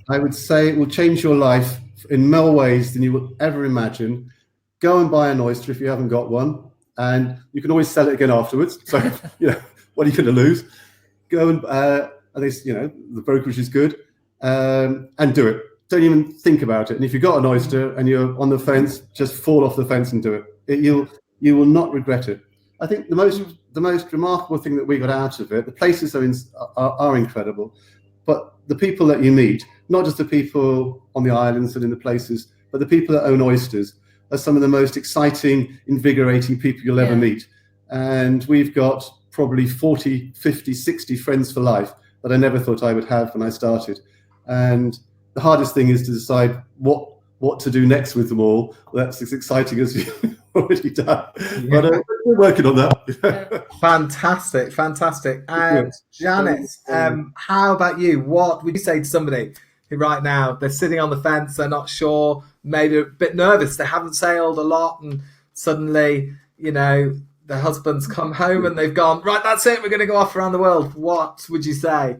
I would say it will change your life in more ways than you will ever imagine. Go and buy an oyster if you haven't got one, and you can always sell it again afterwards. So, what are you going to lose? Go and at least, the brokerage is good, and do it. Don't even think about it. And if you've got an oyster and you're on the fence, just fall off the fence and do it. You will not regret it. I think the most remarkable thing that we got out of it, the places are incredible, but the people that you meet, not just the people on the islands and in the places, but the people that own oysters, are some of the most exciting, invigorating people you'll ever meet. And we've got probably 40, 50, 60 friends for life that I never thought I would have when I started. And the hardest thing is to decide what to do next with them all. Well, that's as exciting as you've already done. Yeah. But we're working on that. Fantastic. And Janice, how about you? What would you say to somebody who right now, they're sitting on the fence, they're not sure, maybe a bit nervous, they haven't sailed a lot, and suddenly, their husband's come home and they've gone, right, that's it, we're going to go off around the world. What would you say?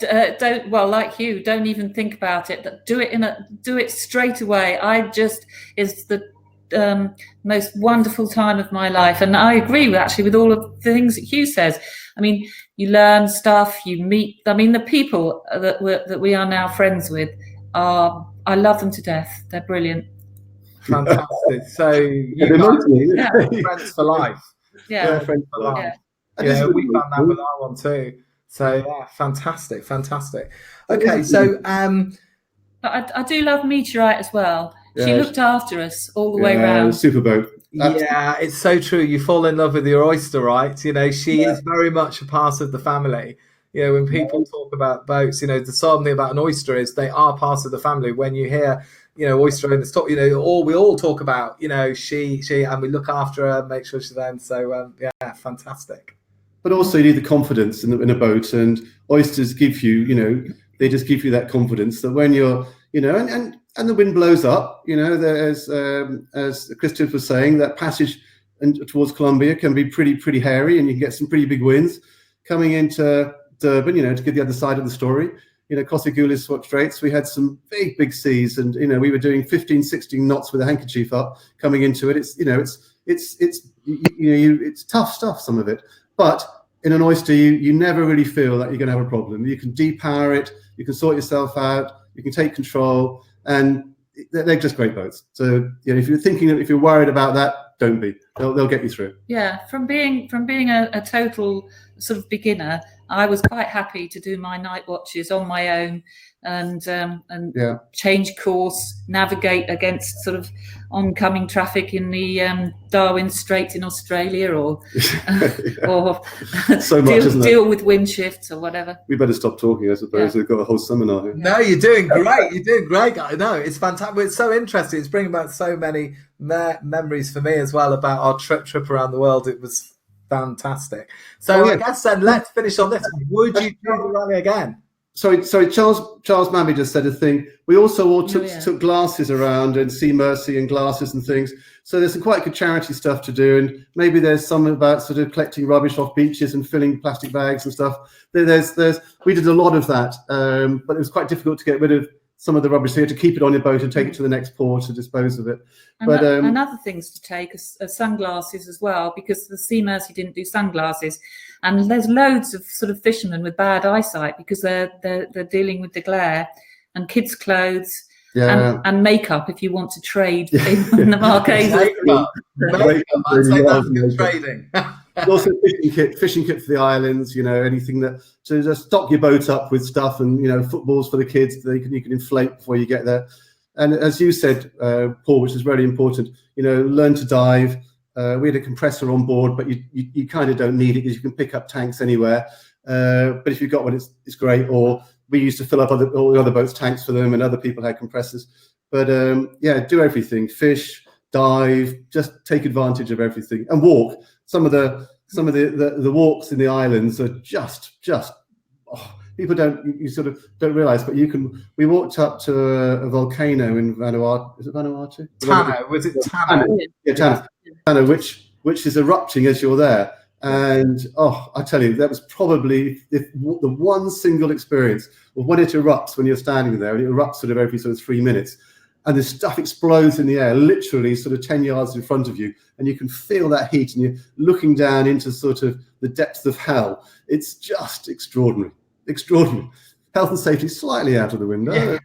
Like Hugh, don't even think about it. Do it straight away. It's the most wonderful time of my life, and I agree with all of the things that Hugh says. I mean, you learn stuff, you meet. I mean, the people that we are now friends with I love them to death. They're brilliant. Fantastic. So friends for life. Yeah, friends for life. Yeah, we found that with our one too. So yeah, fantastic. Okay, so but I do love Meteorite as well. Yeah. She looked after us all the way around. Super boat. Yeah, it's so true. You fall in love with your oyster, right? She is very much a part of the family. When people talk about boats, the something about an oyster is they are part of the family. When you hear, oyster owners talk, we all talk about, she, and we look after her, make sure she's there. So fantastic. But also you need the confidence in a boat, and oysters give you, they just give you that confidence that when you're, and the wind blows up, as Christian was saying, that passage towards Colombia can be pretty hairy, and you can get some pretty big winds coming into Durban, to get the other side of the story. Cossagoulis Straits, we had some big seas, and we were doing 15, 16 knots with a handkerchief up coming into it. It's tough stuff, some of it, but in an oyster you never really feel that you're going to have a problem. You can depower it, you can sort yourself out, you can take control, and they're just great boats. So if you're worried about that, don't be. They'll get you through. Yeah, from being a total sort of beginner, I was quite happy to do my night watches on my own and change course, navigate against sort of oncoming traffic in the Darwin Strait in Australia, or so much, deal with wind shifts or whatever. We better stop talking, I suppose. We've got a whole seminar here. No, you're doing great. You're doing great, guys. No, it's fantastic. It's so interesting. It's bringing back so many memories for me as well about our trip around the world. It was fantastic. So I guess then let's finish on this. Would you do the rally again? Sorry. Charles Mammy just said a thing. We also all took glasses around and Sea Mercy and glasses and things. So there's some quite good charity stuff to do, and maybe there's some about sort of collecting rubbish off beaches and filling plastic bags and stuff. We did a lot of that, but it was quite difficult to get rid of some of the rubbish. So you had to keep it on your boat and take it to the next port to dispose of it. And other things to take are sunglasses as well, because the Sea Mercy didn't do sunglasses. And there's loads of sort of fishermen with bad eyesight because they're dealing with the glare, and kids' clothes and makeup if you want to trade in the Marquesas. Makeup. I'd say that's good trading. Also fishing kit for the islands, anything to just stock your boat up with stuff, and footballs for the kids that you can inflate before you get there. And as you said, Paul, which is very important, learn to dive. We had a compressor on board, but you kind of don't need it because you can pick up tanks anywhere. But if you've got one, it's great. Or we used to fill up all the other boats' tanks for them, and other people had compressors. But do everything: fish, dive, just take advantage of everything, and walk. Some of the walks in the islands are just people you sort of don't realize, but we walked up to a volcano in Vanuatu. Is it Vanuatu? Tano. Was it Tano? Yeah, Tano, which is erupting as you're there. And I tell you, that was probably the one single experience of when it erupts, when you're standing there, and it erupts sort of every sort of 3 minutes. And the stuff explodes in the air, literally sort of 10 yards in front of you. And you can feel that heat, and you're looking down into sort of the depths of hell. It's just extraordinary. Extraordinary. Health and safety slightly out of the window.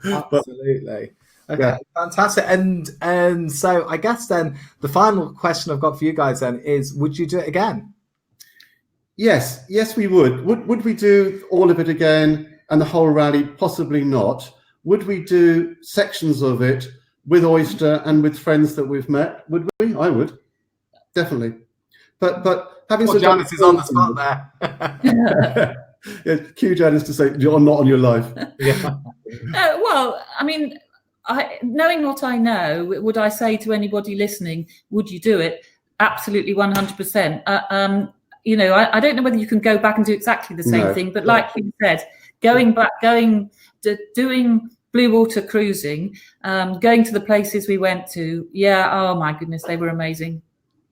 Absolutely. Okay, fantastic. And so I guess then the final question I've got for you guys then is, would you do it again? Yes, we would. Would we do all of it again and the whole rally? Possibly not. Would we do sections of it with Oyster and with friends that we've met? Would we? I would. Definitely. But having Janice is on the spot there. Yeah, cue Janice to say you're not on your life. Yeah. Well, I mean, knowing what I know, would I say to anybody listening, would you do it? Absolutely, 100%. I don't know whether you can go back and do exactly the same thing, but like you said, going to doing blue water cruising, going to the places we went to, oh my goodness, they were amazing.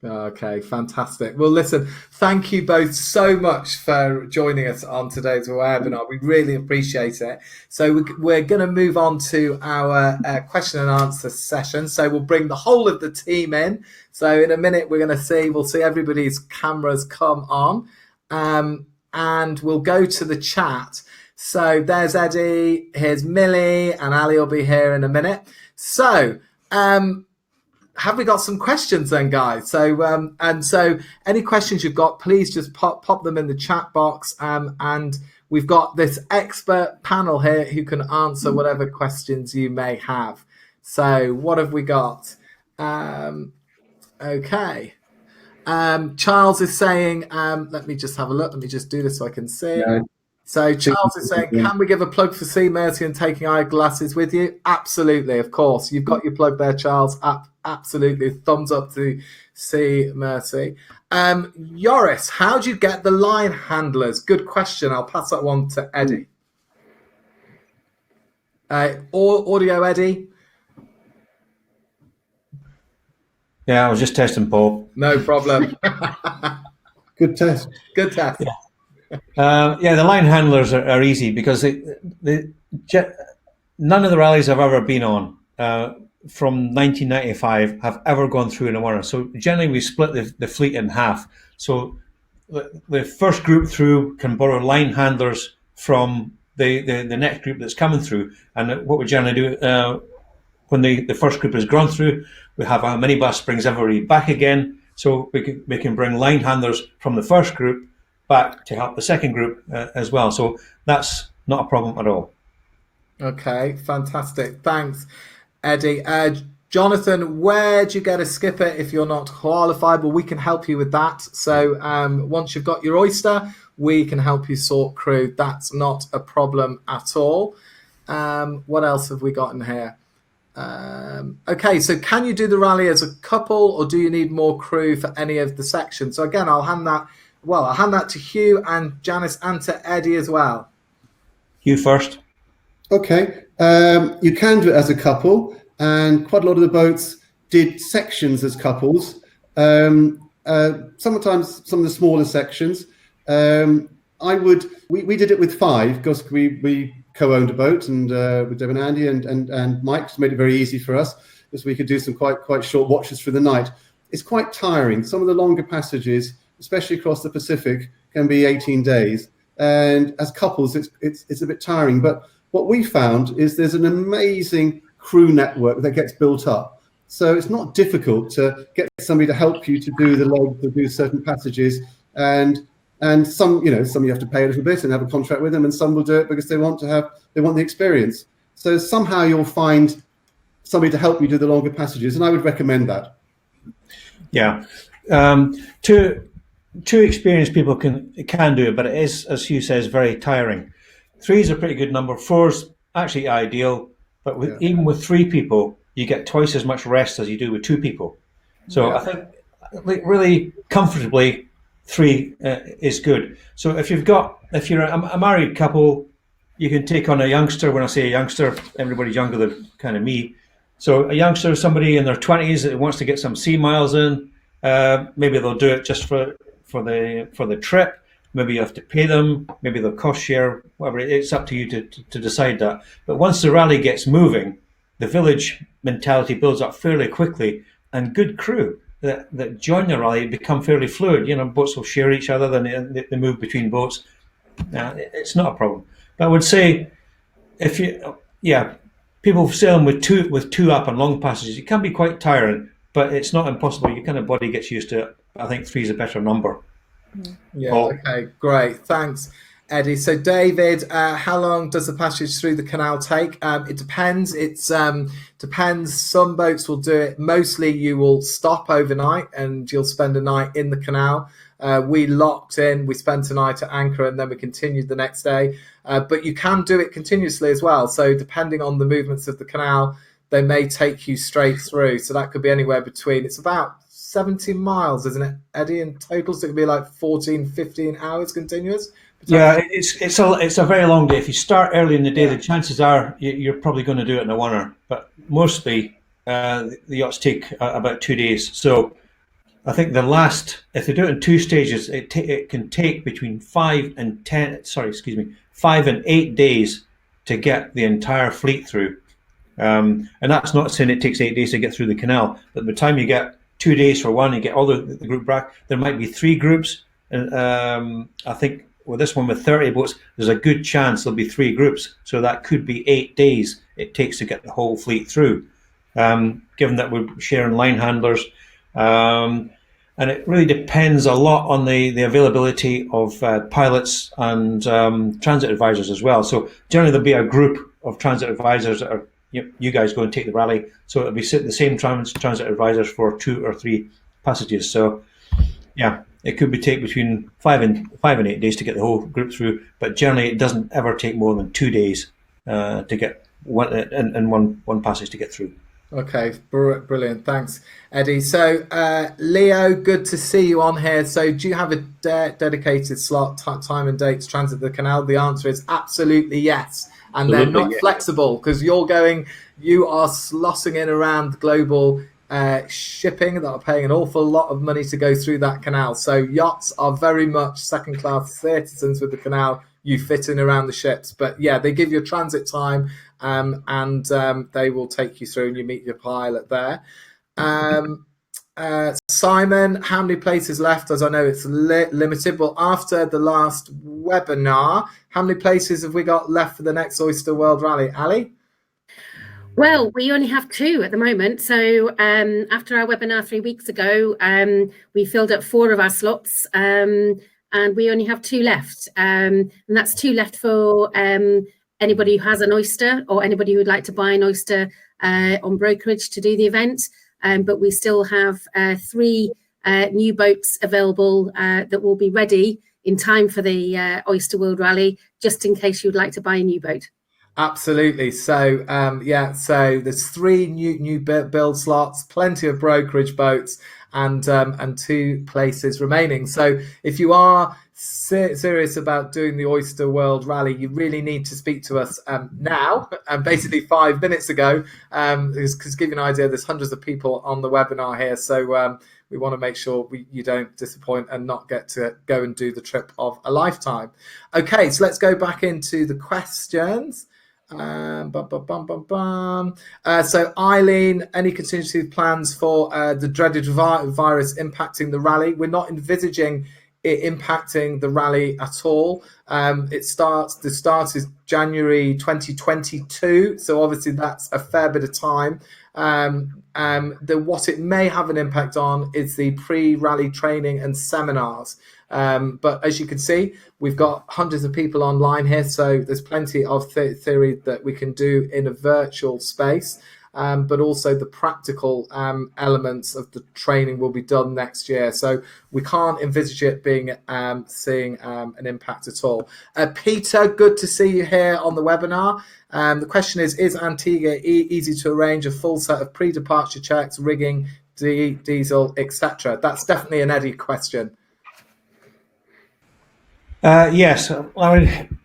Okay, fantastic. Well, listen, thank you both so much for joining us on today's webinar. We really appreciate it. So we're going to move on to our question and answer session. So we'll bring the whole of the team in. So in a minute, we'll see everybody's cameras come on, and we'll go to the chat. So there's Eddie, here's Millie, and Ali will be here in a minute. So, have we got some questions then, guys? So so any questions you've got, please just pop them in the chat box. And we've got this expert panel here who can answer whatever questions you may have. So what have we got? Okay. Charles is saying, let me just have a look. Let me just do this so I can see. Yeah. So Charles is saying, can we give a plug for Sea Mercy and taking eyeglasses with you? Absolutely, of course. You've got your plug there, Charles. Absolutely. Thumbs up to Sea Mercy. Joris, how do you get the line handlers? Good question. I'll pass that one to Eddie. Audio, Eddie? Yeah, I was just testing, Paul. No problem. Good test. Good test. Yeah. The line handlers are easy because none of the rallies I've ever been on from 1995 have ever gone through in a winter. So generally we split the fleet in half. So the first group through can borrow line handlers from the next group that's coming through. And what we generally do when the first group has gone through, we have a minibus brings everybody back again. So we can bring line handlers from the first group back to help the second group as well. So that's not a problem at all. Okay, fantastic. Thanks, Eddie. Jonathan, where do you get a skipper if you're not qualified? Well, we can help you with that. So once you've got your Oyster, we can help you sort crew. That's not a problem at all. What else have we got in here? Okay, so can you do the rally as a couple, or do you need more crew for any of the sections? So again, I'll hand that to Hugh and Janice and to Eddie as well. Hugh first. Okay, you can do it as a couple, and quite a lot of the boats did sections as couples. Sometimes some of the smaller sections. We did it with 5 because we co-owned a boat, and with Deb and Andy and Mike, made it very easy for us because we could do some quite short watches through the night. It's quite tiring. Some of the longer passages, especially across the Pacific, can be 18 days, and as couples, it's a bit tiring. But what we found is there's an amazing crew network that gets built up. So it's not difficult to get somebody to help you to do the legs, to do certain passages, and some you have to pay a little bit and have a contract with them, and some will do it because they want the experience. So somehow you'll find somebody to help you do the longer passages, and I would recommend that. Yeah, two experienced people can do it, but it is, as Hugh says, very tiring. 3 is a pretty good number. 4 is actually ideal, but even with 3 people, you get twice as much rest as you do with 2 people. So I think really comfortably 3 is good. So if you're a married couple, you can take on a youngster. When I say a youngster, everybody's younger than kind of me. So a youngster, somebody in their 20s that wants to get some sea miles in, maybe they'll do it just for the trip. Maybe you have to pay them. Maybe they'll cost share. Whatever, it's up to you to decide that. But once the rally gets moving, the village mentality builds up fairly quickly, and good crew that join the rally become fairly fluid. Boats will share each other, then they move between boats. It's not a problem. But I would say, people sailing with two up and long passages, it can be quite tiring, but it's not impossible. Your kind of body gets used to it. I think 3 is a better number. Yeah. Okay. Great. Thanks, Eddie. So, David, how long does the passage through the canal take? It depends. Depends. Some boats will do it. Mostly, you will stop overnight and you'll spend a night in the canal. We locked in. We spent a night at anchor and then we continued the next day. But you can do it continuously as well. So, depending on the movements of the canal, they may take you straight through. So that could be anywhere between. It's about 70 miles, isn't it, Eddie, in total? So it could be like 14, 15 hours continuous. Yeah, it's a very long day. If you start early in the day, the chances are you're probably going to do it in a one-hour. But mostly the yachts take about 2 days. So I think if they do it in 2 stages, it can take between 5 and 8 days to get the entire fleet through. And that's not saying it takes 8 days to get through the canal. But by the time you get 2 days for one, you get all the group back. There might be 3 groups. And I think with this one with 30 boats, there's a good chance there'll be 3 groups. So that could be 8 days it takes to get the whole fleet through. Given that we're sharing line handlers. And it really depends a lot on the availability of pilots and transit advisors as well. So generally there'll be a group of transit advisors that are, you guys go and take the rally. So it'll be the same transit advisors for 2 or 3 passages. So yeah, it could take between 5 and 8 days to get the whole group through. But generally it doesn't ever take more than 2 days to get one passage to get through. Okay, brilliant. Thanks, Eddie. So, Leo, good to see you on here. So, do you have a dedicated slot, time and dates, transit the canal? The answer is absolutely yes. And they're not flexible because you are slossing in around global shipping that are paying an awful lot of money to go through that canal. So, yachts are very much second-class citizens with the canal. You fit in around the ships. But, yeah, they give you a transit time. And they will take you through and you meet your pilot there. Simon, how many places left? As I know it's limited. Well, after the last webinar, how many places have we got left for the next Oyster World Rally? Ali? Well, we only have 2 at the moment. So after our webinar 3 weeks ago, we filled up 4 of our slots and we only have 2 left. And that's 2 left for anybody who has an oyster or anybody who would like to buy an oyster on brokerage to do the event. But we still have 3 new boats available that will be ready in time for the Oyster World Rally, just in case you'd like to buy a new boat. Absolutely. So so there's 3 new build slots, plenty of brokerage boats, and 2 places remaining. So if you are serious about doing the Oyster World Rally, you really need to speak to us now, and basically 5 minutes ago, because to give you an idea, there's hundreds of people on the webinar here. So we want to make sure you don't disappoint and not get to go and do the trip of a lifetime. Okay, so let's go back into the questions. So Eileen, any contingency plans for the dreaded virus impacting the rally? We're not envisaging it impacting the rally at all. The start is January 2022, so obviously that's a fair bit of time. What it may have an impact on is the pre-rally training and seminars. But as you can see, we've got hundreds of people online here, so there's plenty of theory that we can do in a virtual space. But also the practical elements of the training will be done next year. So we can't envisage it being seeing an impact at all. Peter, good to see you here on the webinar. The question is Antigua easy to arrange a full set of pre-departure checks, rigging, diesel, etc.? That's definitely an Eddie question. Yes, I mean,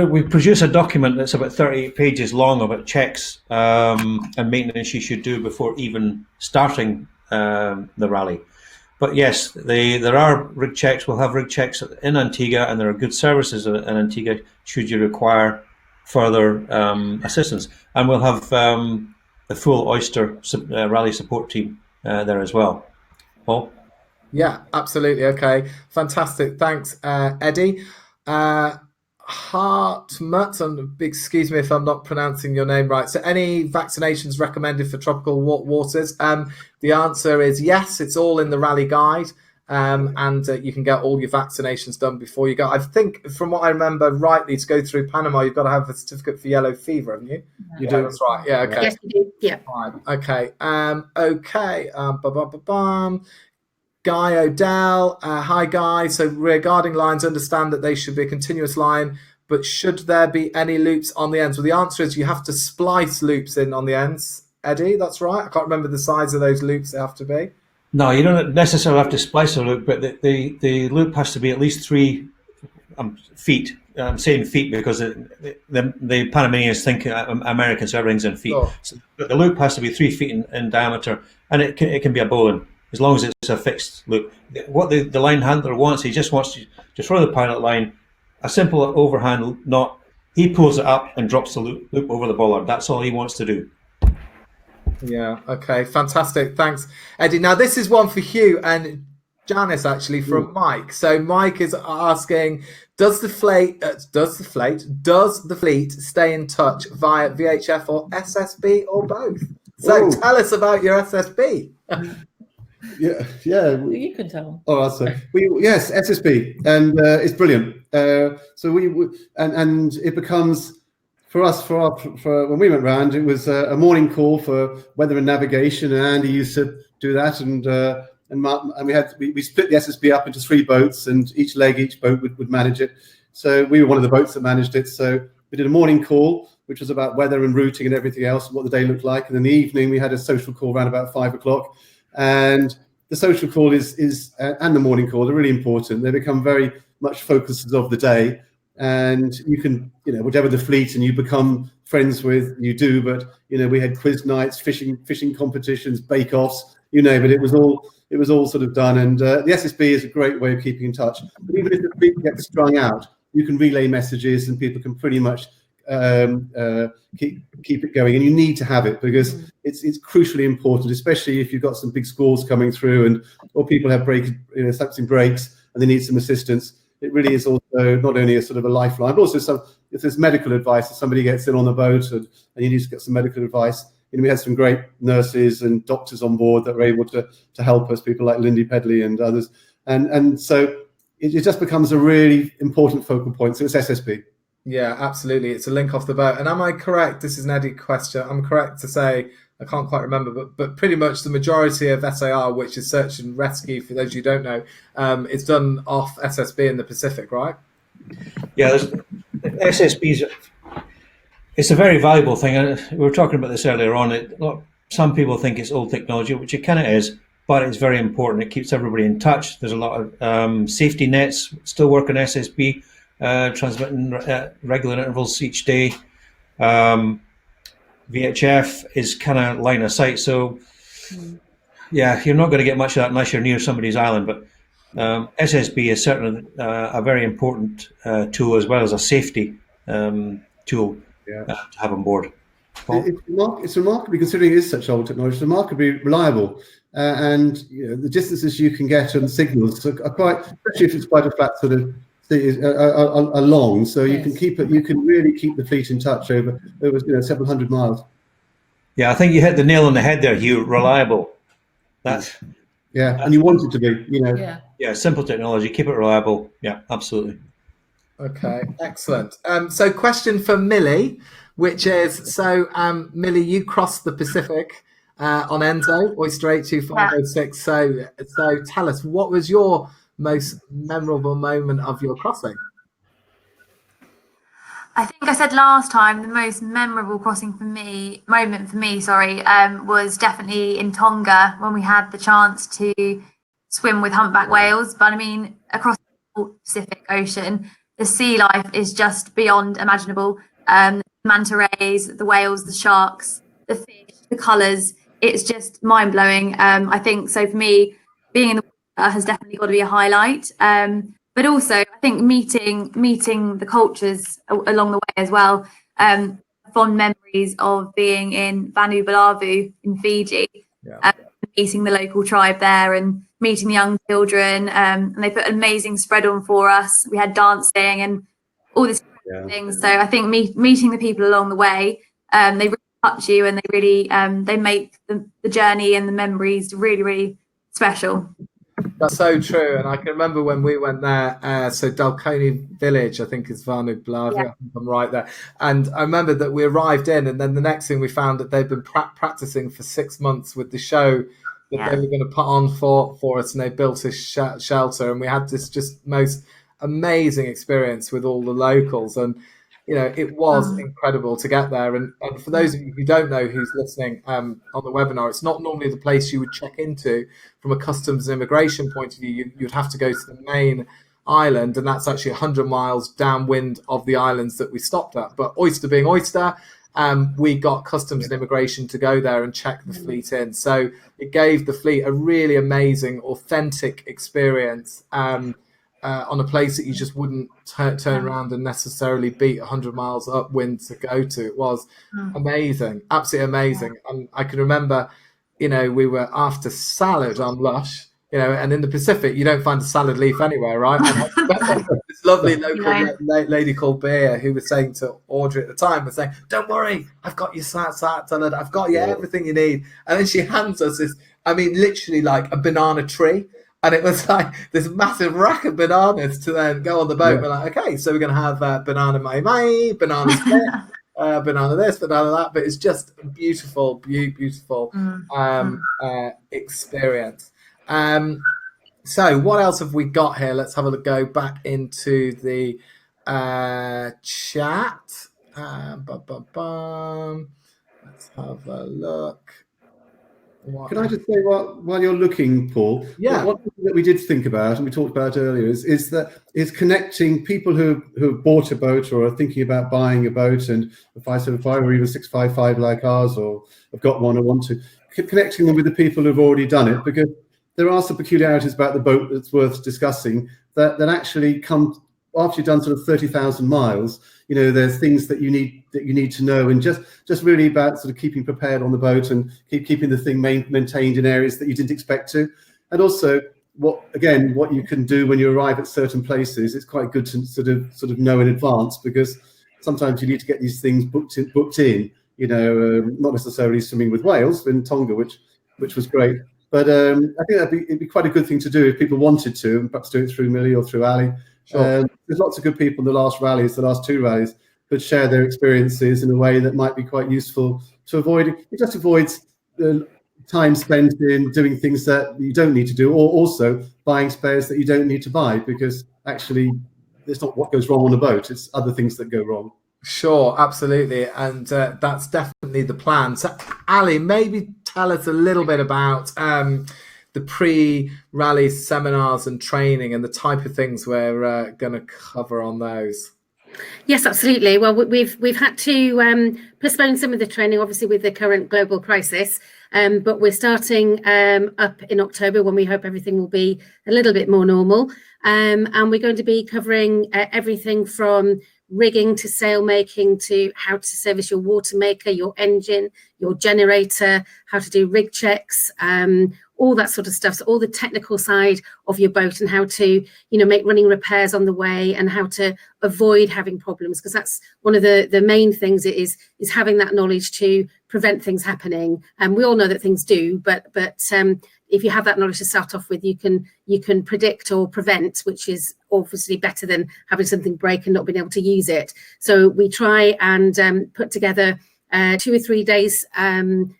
we produce a document that's about 38 pages long about checks and maintenance you should do before even starting the rally. But yes, there are rig checks. We'll have rig checks in Antigua, and there are good services in Antigua should you require further assistance. And we'll have the full Oyster rally support team there as well. Paul? Yeah, absolutely. Okay, fantastic. Thanks, Eddie. Hartmut, excuse me if I'm not pronouncing your name right. So any vaccinations recommended for tropical waters? The answer is yes, it's all in the rally guide. And you can get all your vaccinations done before you go. I think, from what I remember rightly, to go through Panama, you've got to have a certificate for yellow fever, haven't you? You do. That's right. Yeah. Okay. Yes, you do. Yeah. Fine. Okay. Guy O'Dell, hi Guy. So regarding lines, understand that they should be a continuous line, but should there be any loops on the ends? Well, the answer is you have to splice loops in on the ends. Eddie, that's right. I can't remember the size of those loops they have to be. No, you don't necessarily have to splice a loop, but the loop has to be at least 3 feet. I'm saying feet because the Panamanians think Americans, so everything's in feet. Oh. So, but the loop has to be 3 feet in diameter, and it can be a bowline, as long as it's a fixed loop. What the line handler wants, he just wants to throw the pilot line, a simple overhand knot. He pulls it up and drops the loop over the bollard. That's all he wants to do. Yeah, okay, fantastic. Thanks, Eddie. Now, this is one for Hugh and Janice, actually, from Mike. So Mike is asking, does the fleet stay in touch via VHF or SSB or both? So tell us about your SSB. Yeah. You can tell them. Oh, so yes, SSB, and it's brilliant. So and it becomes for us for when we went round, it was a morning call for weather and navigation, and Andy used to do that, and we split the SSB up into 3 boats, and each boat would manage it. So we were one of the boats that managed it. So we did a morning call, which was about weather and routing and everything else, and what the day looked like. And in the evening, we had a social call around about 5 o'clock. And the social call is and the morning call are really important. They become very much focuses of the day, and you can, whatever the fleet, and you become friends with, you do. But we had quiz nights, fishing competitions, bake-offs, but it was all sort of done. And the SSB is a great way of keeping in touch. But even if the fleet gets strung out, you can relay messages, and people can pretty much keep it going. And you need to have it because it's crucially important, especially if you've got some big squalls coming through, or people have something breaks and they need some assistance. It really is also not only a sort of a lifeline, but also if there's medical advice, if somebody gets in on the boat and you need to get some medical advice. We had some great nurses and doctors on board that were able to help us, people like Lindy Pedley and others. And so it just becomes a really important focal point. So it's SSB. Yeah, absolutely. It's a link off the boat. And am I correct? This is an Eddie question. I'm correct to say, I can't quite remember, but pretty much the majority of SAR, which is search and rescue, for those you don't know, is done off SSB in the Pacific, right? Yeah, SSBs. It's a very valuable thing. We were talking about this earlier on. Some people think it's old technology, which it kind of is, but it's very important. It keeps everybody in touch. There's a lot of safety nets. Still work on SSB, transmitting regular intervals each day. VHF is kind of line of sight. So, yeah, you're not going to get much of that unless you're near somebody's island. But SSB is certainly a very important tool, as well as a safety tool to have on board. It's remarkably, considering it is such old technology, it's remarkably reliable. And the distances you can get and signals are quite, especially if it's quite a flat sort of thing, are long. So you can keep it. You can really keep the fleet in touch over several hundred miles. Yeah, I think you hit the nail on the head there, Hugh. Reliable. That's and you want it to be. Yeah, simple technology. Keep it reliable. Yeah, absolutely. Okay, excellent. So question for Millie, which is, Millie, you crossed the Pacific on Enzo, Oyster 82506. So tell us, what was your most memorable moment of your crossing? I think I said last time the most memorable moment for me, was definitely in Tonga when we had the chance to swim with humpback whales. But I mean, across the Pacific Ocean, the sea life is just beyond imaginable. Manta rays, the whales, the sharks, the fish, the colours. It's just mind blowing. I think so for me, being in the water has definitely got to be a highlight. But also, I think meeting the cultures along the way as well. Fond memories of being in Vanuatu in Fiji, meeting the local tribe there and meeting the young children. And they put an amazing spread on for us. We had dancing and all this things. So I think meeting the people along the way, they really touch you, and they really they make the journey and the memories really, really special. That's so true. And I can remember when we went there, so Dalconi Village, I think is Vanuatu, I think I'm right there. And I remember that we arrived in, and then the next thing we found that they'd been practicing for 6 months with the show that they were going to put on for us, and they built a shelter, and we had this just most amazing experience with all the locals. And it was incredible to get there. And for those of you who don't know, who's listening on the webinar, it's not normally the place you would check into from a customs and immigration point of view. You'd have to go to the main island, and that's actually 100 miles downwind of the islands that we stopped at. But Oyster being Oyster, we got customs and immigration to go there and check the fleet in. So it gave the fleet a really amazing, authentic experience. On a place that you just wouldn't turn around and necessarily beat 100 miles upwind to go to. It was amazing, absolutely amazing. And I can remember, we were after salad on Lush, and in the Pacific, you don't find a salad leaf anywhere, right? And this lovely local lady called Beer, who was saying to Audrey at the time, was saying, "Don't worry, I've got your salad, I've got you everything you need." And then she hands us this, literally like a banana tree. And it was like this massive rack of bananas to then go on the boat. We're like, okay, so we're going to have banana mai, banana split, banana this, banana that. But it's just a beautiful experience. So what else have we got here? Let's have a go back into the chat. Let's have a look. Can I just say, while you're looking, Paul? One thing that we did think about, and we talked about earlier, is connecting people who have bought a boat or are thinking about buying a boat, and a 575 or even 655 like ours, or have got one or want to, connecting them with the people who've already done it, because there are some peculiarities about the boat that's worth discussing that actually come after you've done sort of 30,000 miles. There's things that you need to know, and just really about sort of keeping prepared on the boat and keeping the thing maintained in areas that you didn't expect to. And also what you can do when you arrive at certain places. It's quite good to sort of know in advance, because sometimes you need to get these things booked in. Not necessarily swimming with whales in Tonga, which was great. But I think it'd be quite a good thing to do if people wanted to, and perhaps do it through Millie or through Ali. Sure. There's lots of good people in the last two rallies, could share their experiences in a way that might be quite useful to avoid. It just avoids the time spent in doing things that you don't need to do, or also buying spares that you don't need to buy, because actually it's not what goes wrong on a boat, it's other things that go wrong. Sure, absolutely, and that's definitely the plan. So, Ali, maybe tell us a little bit about the pre-rally seminars and training and the type of things we're going to cover on those. Yes, absolutely. Well, we've had to postpone some of the training, obviously, with the current global crisis. But we're starting up in October, when we hope everything will be a little bit more normal. And we're going to be covering everything from rigging to sail making to how to service your water maker, your engine, your generator, how to do rig checks, all that sort of stuff. So all the technical side of your boat and how to, make running repairs on the way and how to avoid having problems, because that's one of the main things is having that knowledge to prevent things happening. And we all know that things do, but if you have that knowledge to start off with, you can predict or prevent, which is obviously better than having something break and not being able to use it. So we try and put together 2 or 3 days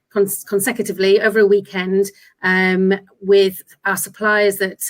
consecutively over a weekend with our suppliers that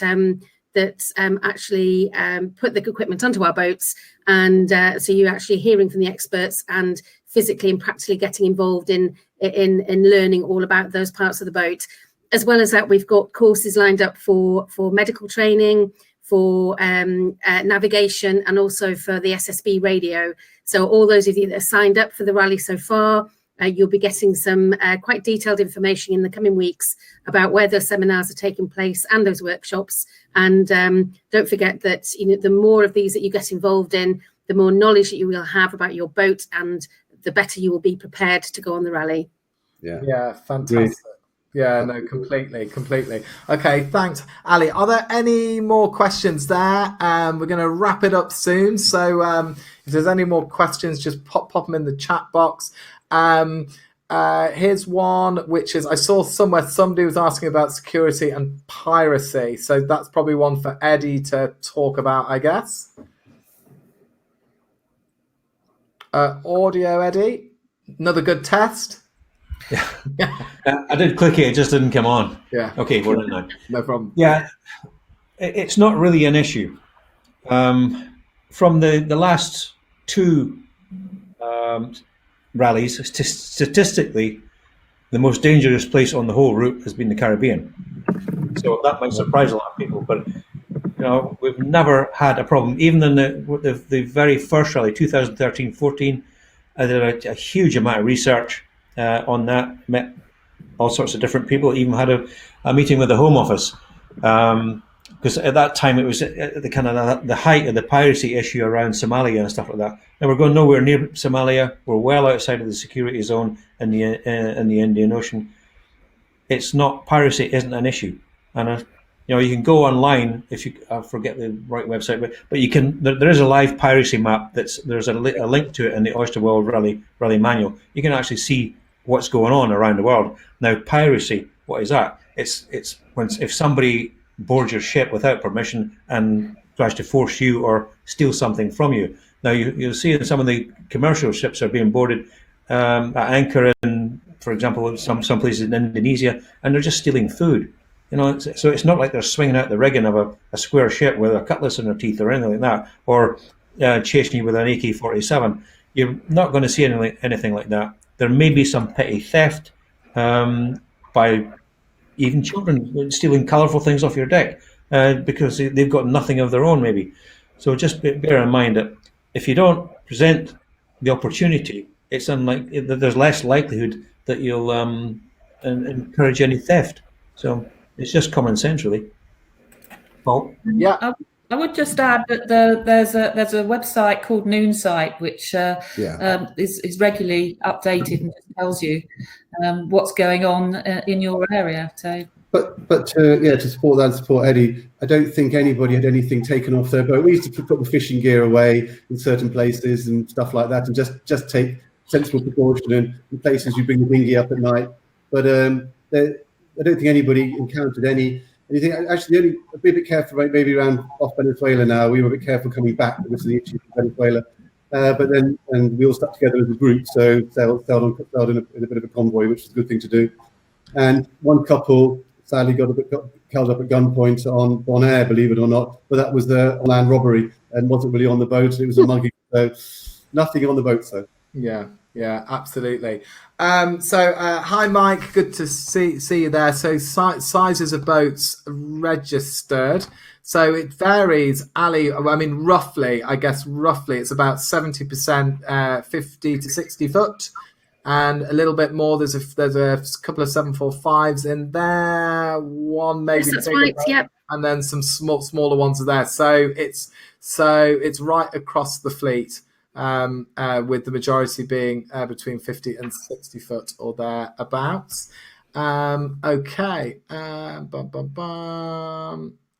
actually put the equipment onto our boats, and so you're actually hearing from the experts and physically and practically getting involved in learning all about those parts of the boat. As well as that, we've got courses lined up for medical training, for navigation, and also for the SSB radio. So all those of you that are signed up for the rally so far, you'll be getting some quite detailed information in the coming weeks about where those seminars are taking place and those workshops. And don't forget that the more of these that you get involved in, the more knowledge that you will have about your boat, and the better you will be prepared to go on the rally. Yeah, fantastic. Yeah, no, completely. Okay, thanks, Ali. Are there any more questions there? We're going to wrap it up soon. So if there's any more questions, just pop them in the chat box. Here's one, which is, I saw somewhere somebody was asking about security and piracy. So that's probably one for Eddie to talk about, I guess. Audio, Eddie. Another good test. I did click it just didn't come on. Yeah. Okay, we're in now. No problem. Yeah, it's not really an issue. From the last 2 rallies, statistically, the most dangerous place on the whole route has been the Caribbean. So that might surprise a lot of people, but we've never had a problem. Even in the very first rally, 2013-14, I did a huge amount of research on that, met all sorts of different people, even had a meeting with the Home Office, because at that time it was the height of the piracy issue around Somalia and stuff like that. Now we're going nowhere near Somalia. We're well outside of the security zone in the Indian Ocean. It's not, piracy isn't an issue, and you can go online, if you I forget the right website, but you can. There is a live piracy map. There's a link to it in the Oyster World Rally manual. You can actually see what's going on around the world. Now, piracy, what is that? It's if somebody boards your ship without permission and tries to force you or steal something from you. Now, you'll see that some of the commercial ships are being boarded at anchor in, for example, some places in Indonesia, and they're just stealing food. So it's not like they're swinging out the rigging of a square ship with a cutlass in their teeth or anything like that, or chasing you with an AK-47. You're not going to see anything like that. There may be some petty theft by even children stealing colourful things off your deck because they've got nothing of their own, maybe. So just bear in mind that if you don't present the opportunity, it's unlikely that there's less likelihood that you'll encourage any theft. So it's just common sense, really. Paul? Yeah. I would just add that there's a website called Noonsite, which is regularly updated and just tells you what's going on in your area. So, but to support that and support Eddie, I don't think anybody had anything taken off their boat. We used to put the fishing gear away in certain places and stuff like that, and just take sensible precaution in places you bring the dinghy up at night. But I don't think anybody encountered anything. Actually, a bit careful, maybe around off Venezuela now. We were a bit careful coming back because of the issue with Venezuela. But then, and we all stuck together as a group, so sailed in a bit of a convoy, which is a good thing to do. And one couple sadly got held up at gunpoint on Bonaire, believe it or not. But that was the land robbery and wasn't really on the boat. It was a mugging. So Nothing on the boats though. Yeah, absolutely. Hi, Mike. Good to see you there. So, sizes of boats registered. So it varies, Ali. I mean, roughly, it's about 70%, 50 to 60 foot, and a little bit more. There's a couple of 745s in there. One maybe Yes, that's bigger right. boat, Yep. and then some smaller ones are there. So it's right across the fleet. With the majority being between 50 and 60 foot or thereabouts. Okay.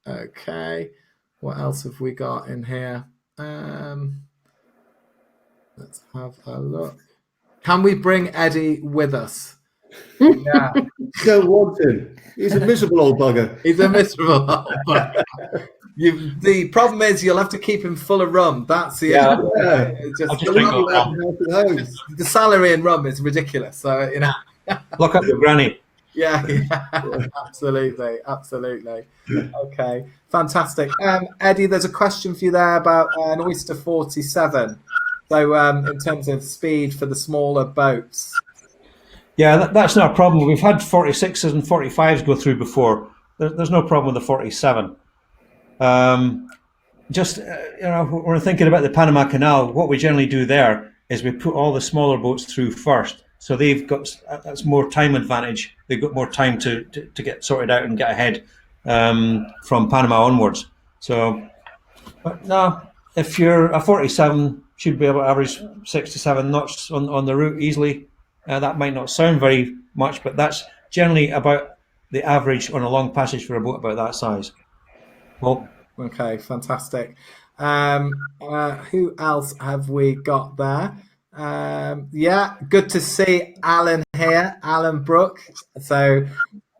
Okay. What else have we got in here? Let's have a look. Can we bring Eddie with us? Yeah. Don't want him. He's a miserable old bugger. He's a miserable old bugger. The problem is you'll have to keep him full of rum. That's the the salary in rum is ridiculous. So Look up your granny. Yeah, absolutely. Okay, fantastic. Eddie, there's a question for you there about an Oyster 47. So in terms of speed for the smaller boats. Yeah, that's not a problem. We've had 46s and 45s go through before. There's no problem with the 47. When we're thinking about the Panama Canal, what we generally do there is we put all the smaller boats through first. So that's more time advantage. They've got more time to get sorted out and get ahead from Panama onwards. So, but no, if you're a 47, should be able to average 6 to 7 knots on the route easily. That might not sound very much, but that's generally about the average on a long passage for a boat about that size. Well, okay, fantastic. Who else have we got there? Good to see Alan here, Alan Brook. So,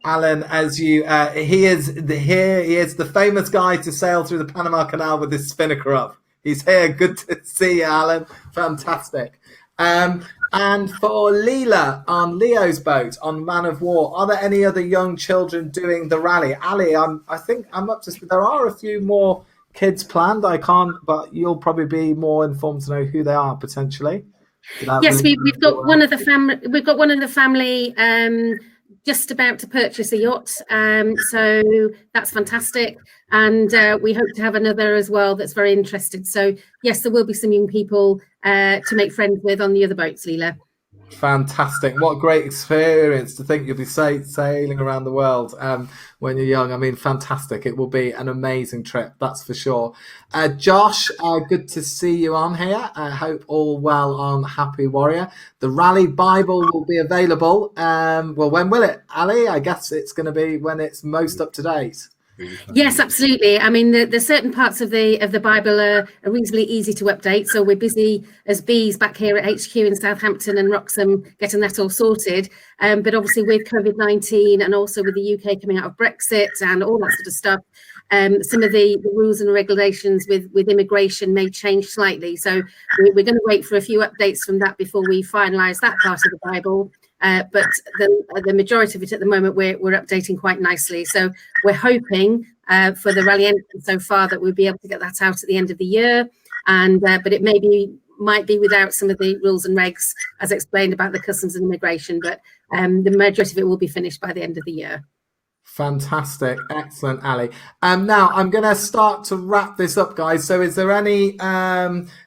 Alan, as he is the famous guy to sail through the Panama Canal with his spinnaker up. He's here. Good to see you, Alan. Fantastic. And for Leela on Leo's boat on Man of War, are there any other young children doing the rally? Ali, I think I'm up to. There are a few more kids planned. I can't, but you'll probably be more informed to know who they are potentially. Yes, we've got one of the family. We've got one of the family just about to purchase a yacht, so that's fantastic. And we hope to have another as well that's very interested. So yes, there will be some young people to make friends with on the other boats, Leela. Fantastic. What a great experience to think you'll be sailing around the world when you're young. I mean, fantastic. It will be an amazing trip, that's for sure. Josh, good to see you on here. I hope all well on Happy Warrior. The Rally Bible will be available. When will it, Ali? I guess it's going to be when it's most up to date. Yes, absolutely. I mean, the certain parts of the Bible are reasonably easy to update. So we're busy as bees back here at HQ in Southampton and Wroxham getting that all sorted. But obviously with COVID-19 and also with the UK coming out of Brexit and all that sort of stuff, some of the rules and regulations with immigration may change slightly. So we're going to wait for a few updates from that before we finalise that part of the Bible. But the majority of it at the moment we're updating quite nicely. So we're hoping for the rally entrance so far that we'll be able to get that out at the end of the year. And but it might be without some of the rules and regs as explained about the customs and immigration. But the majority of it will be finished by the end of the year. Fantastic. Excellent, Ali. Now I'm going to start to wrap this up, guys. So is there any,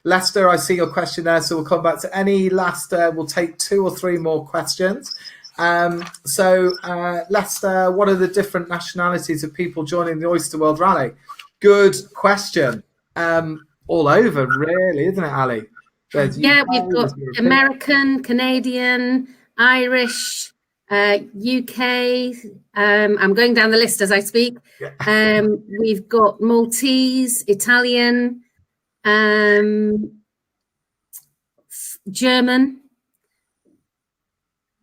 Lester, I see your question there. So we'll come back to any last, we'll take 2 or 3 more questions. Lester, what are the different nationalities of people joining the Oyster World Rally? Good question. All over, really, isn't it, Ali? We've got American, Canadian, Irish, UK. I'm going down the list as I speak. We've got Maltese, Italian, German,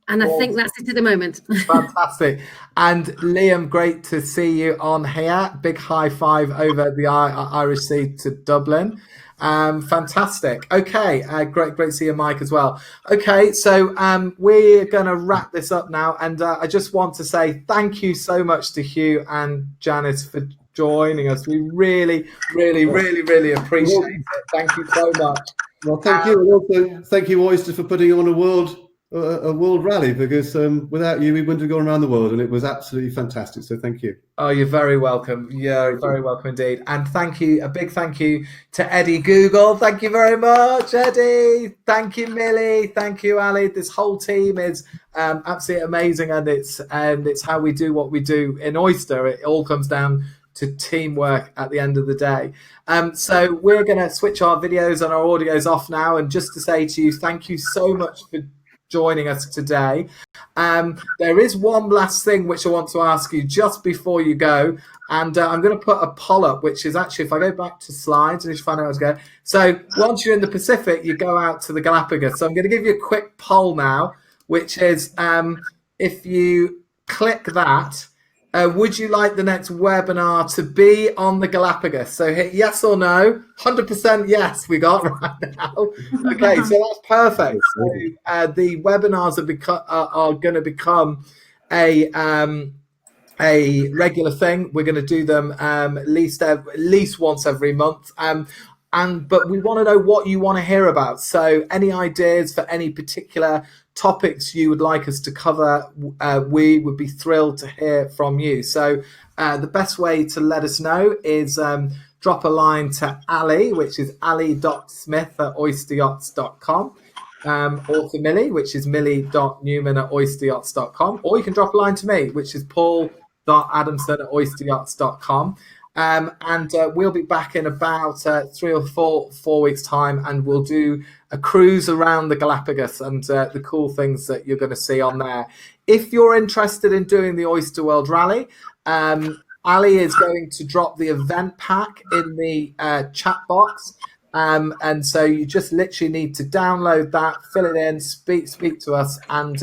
and I think that's it at the moment. Fantastic. And Liam, great to see you on here. Big high five over the Irish Sea to Dublin. Fantastic. Okay, great to see you, Mike, as well. Okay, so we're going to wrap this up now, and I just want to say thank you so much to Hugh and Janice for joining us. We really, really, really, really appreciate it. Thank you so much. Well, thank you, and also thank you, Oyster, for putting on a world rally, because without you, we wouldn't have gone around the world, and it was absolutely fantastic. So thank you. Oh, you're very welcome. You're very welcome indeed. And thank you, a big thank you to Eddie Google. Thank you very much, Eddie. Thank you, Millie. Thank you, Ali. This whole team is absolutely amazing, and it's how we do what we do in Oyster. It all comes down to teamwork at the end of the day. So we're going to switch our videos and our audios off now, and just to say to you, thank you so much for joining us today. There is one last thing which I want to ask you just before you go, and I'm going to put a poll up, which is actually, if I go back to slides and just find out where to go. So once you're in the Pacific, you go out to the Galapagos. So I'm going to give you a quick poll now, which is if you click that, would you like the next webinar to be on the Galapagos? So hit yes or no. 100% yes we got right now. Okay, so that's perfect. So the webinars are going to become a regular thing. We're going to do them at least once every month. But we want to know what you want to hear about. So any ideas for any particular topics you would like us to cover, we would be thrilled to hear from you. So the best way to let us know is drop a line to Ali, which is ali.smith@oysteryachts.com, or to Millie, which is millie.newman@oysteryachts.com, or you can drop a line to me, which is paul.adamson@oysteryachts.com. And we'll be back in about 3 or 4 weeks' time, and we'll do a cruise around the Galapagos and the cool things that you're going to see on there. If you're interested in doing the Oyster World Rally, Ali is going to drop the event pack in the chat box. And so you just literally need to download that, fill it in, speak to us, and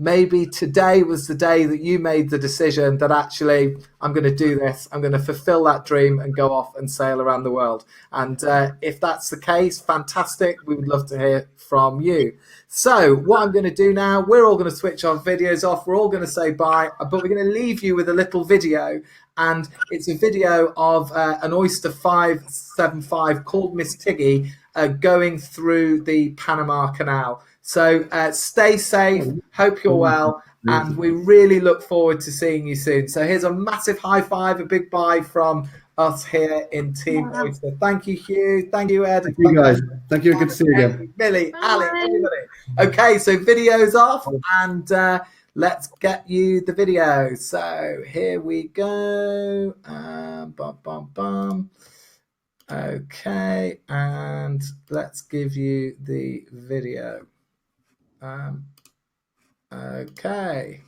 maybe today was the day that you made the decision that actually I'm going to do this. I'm going to fulfill that dream and go off and sail around the world. And if that's the case, fantastic. We would love to hear from you. So what I'm going to do now, we're all going to switch our videos off. We're all going to say bye, but we're going to leave you with a little video. And it's a video of an Oyster 575 called Miss Tiggy going through the Panama Canal. So stay safe, hope you're well, and we really look forward to seeing you soon. So here's a massive high five, a big bye from us here in Team Oyster. Thank you, Hugh. Thank you, Ed. Thank you, guys. Thank you. Good to see you again. Millie, Ali, everybody. Okay, so video's off, and let's get you the video. So here we go. Okay, and let's give you the video. Okay.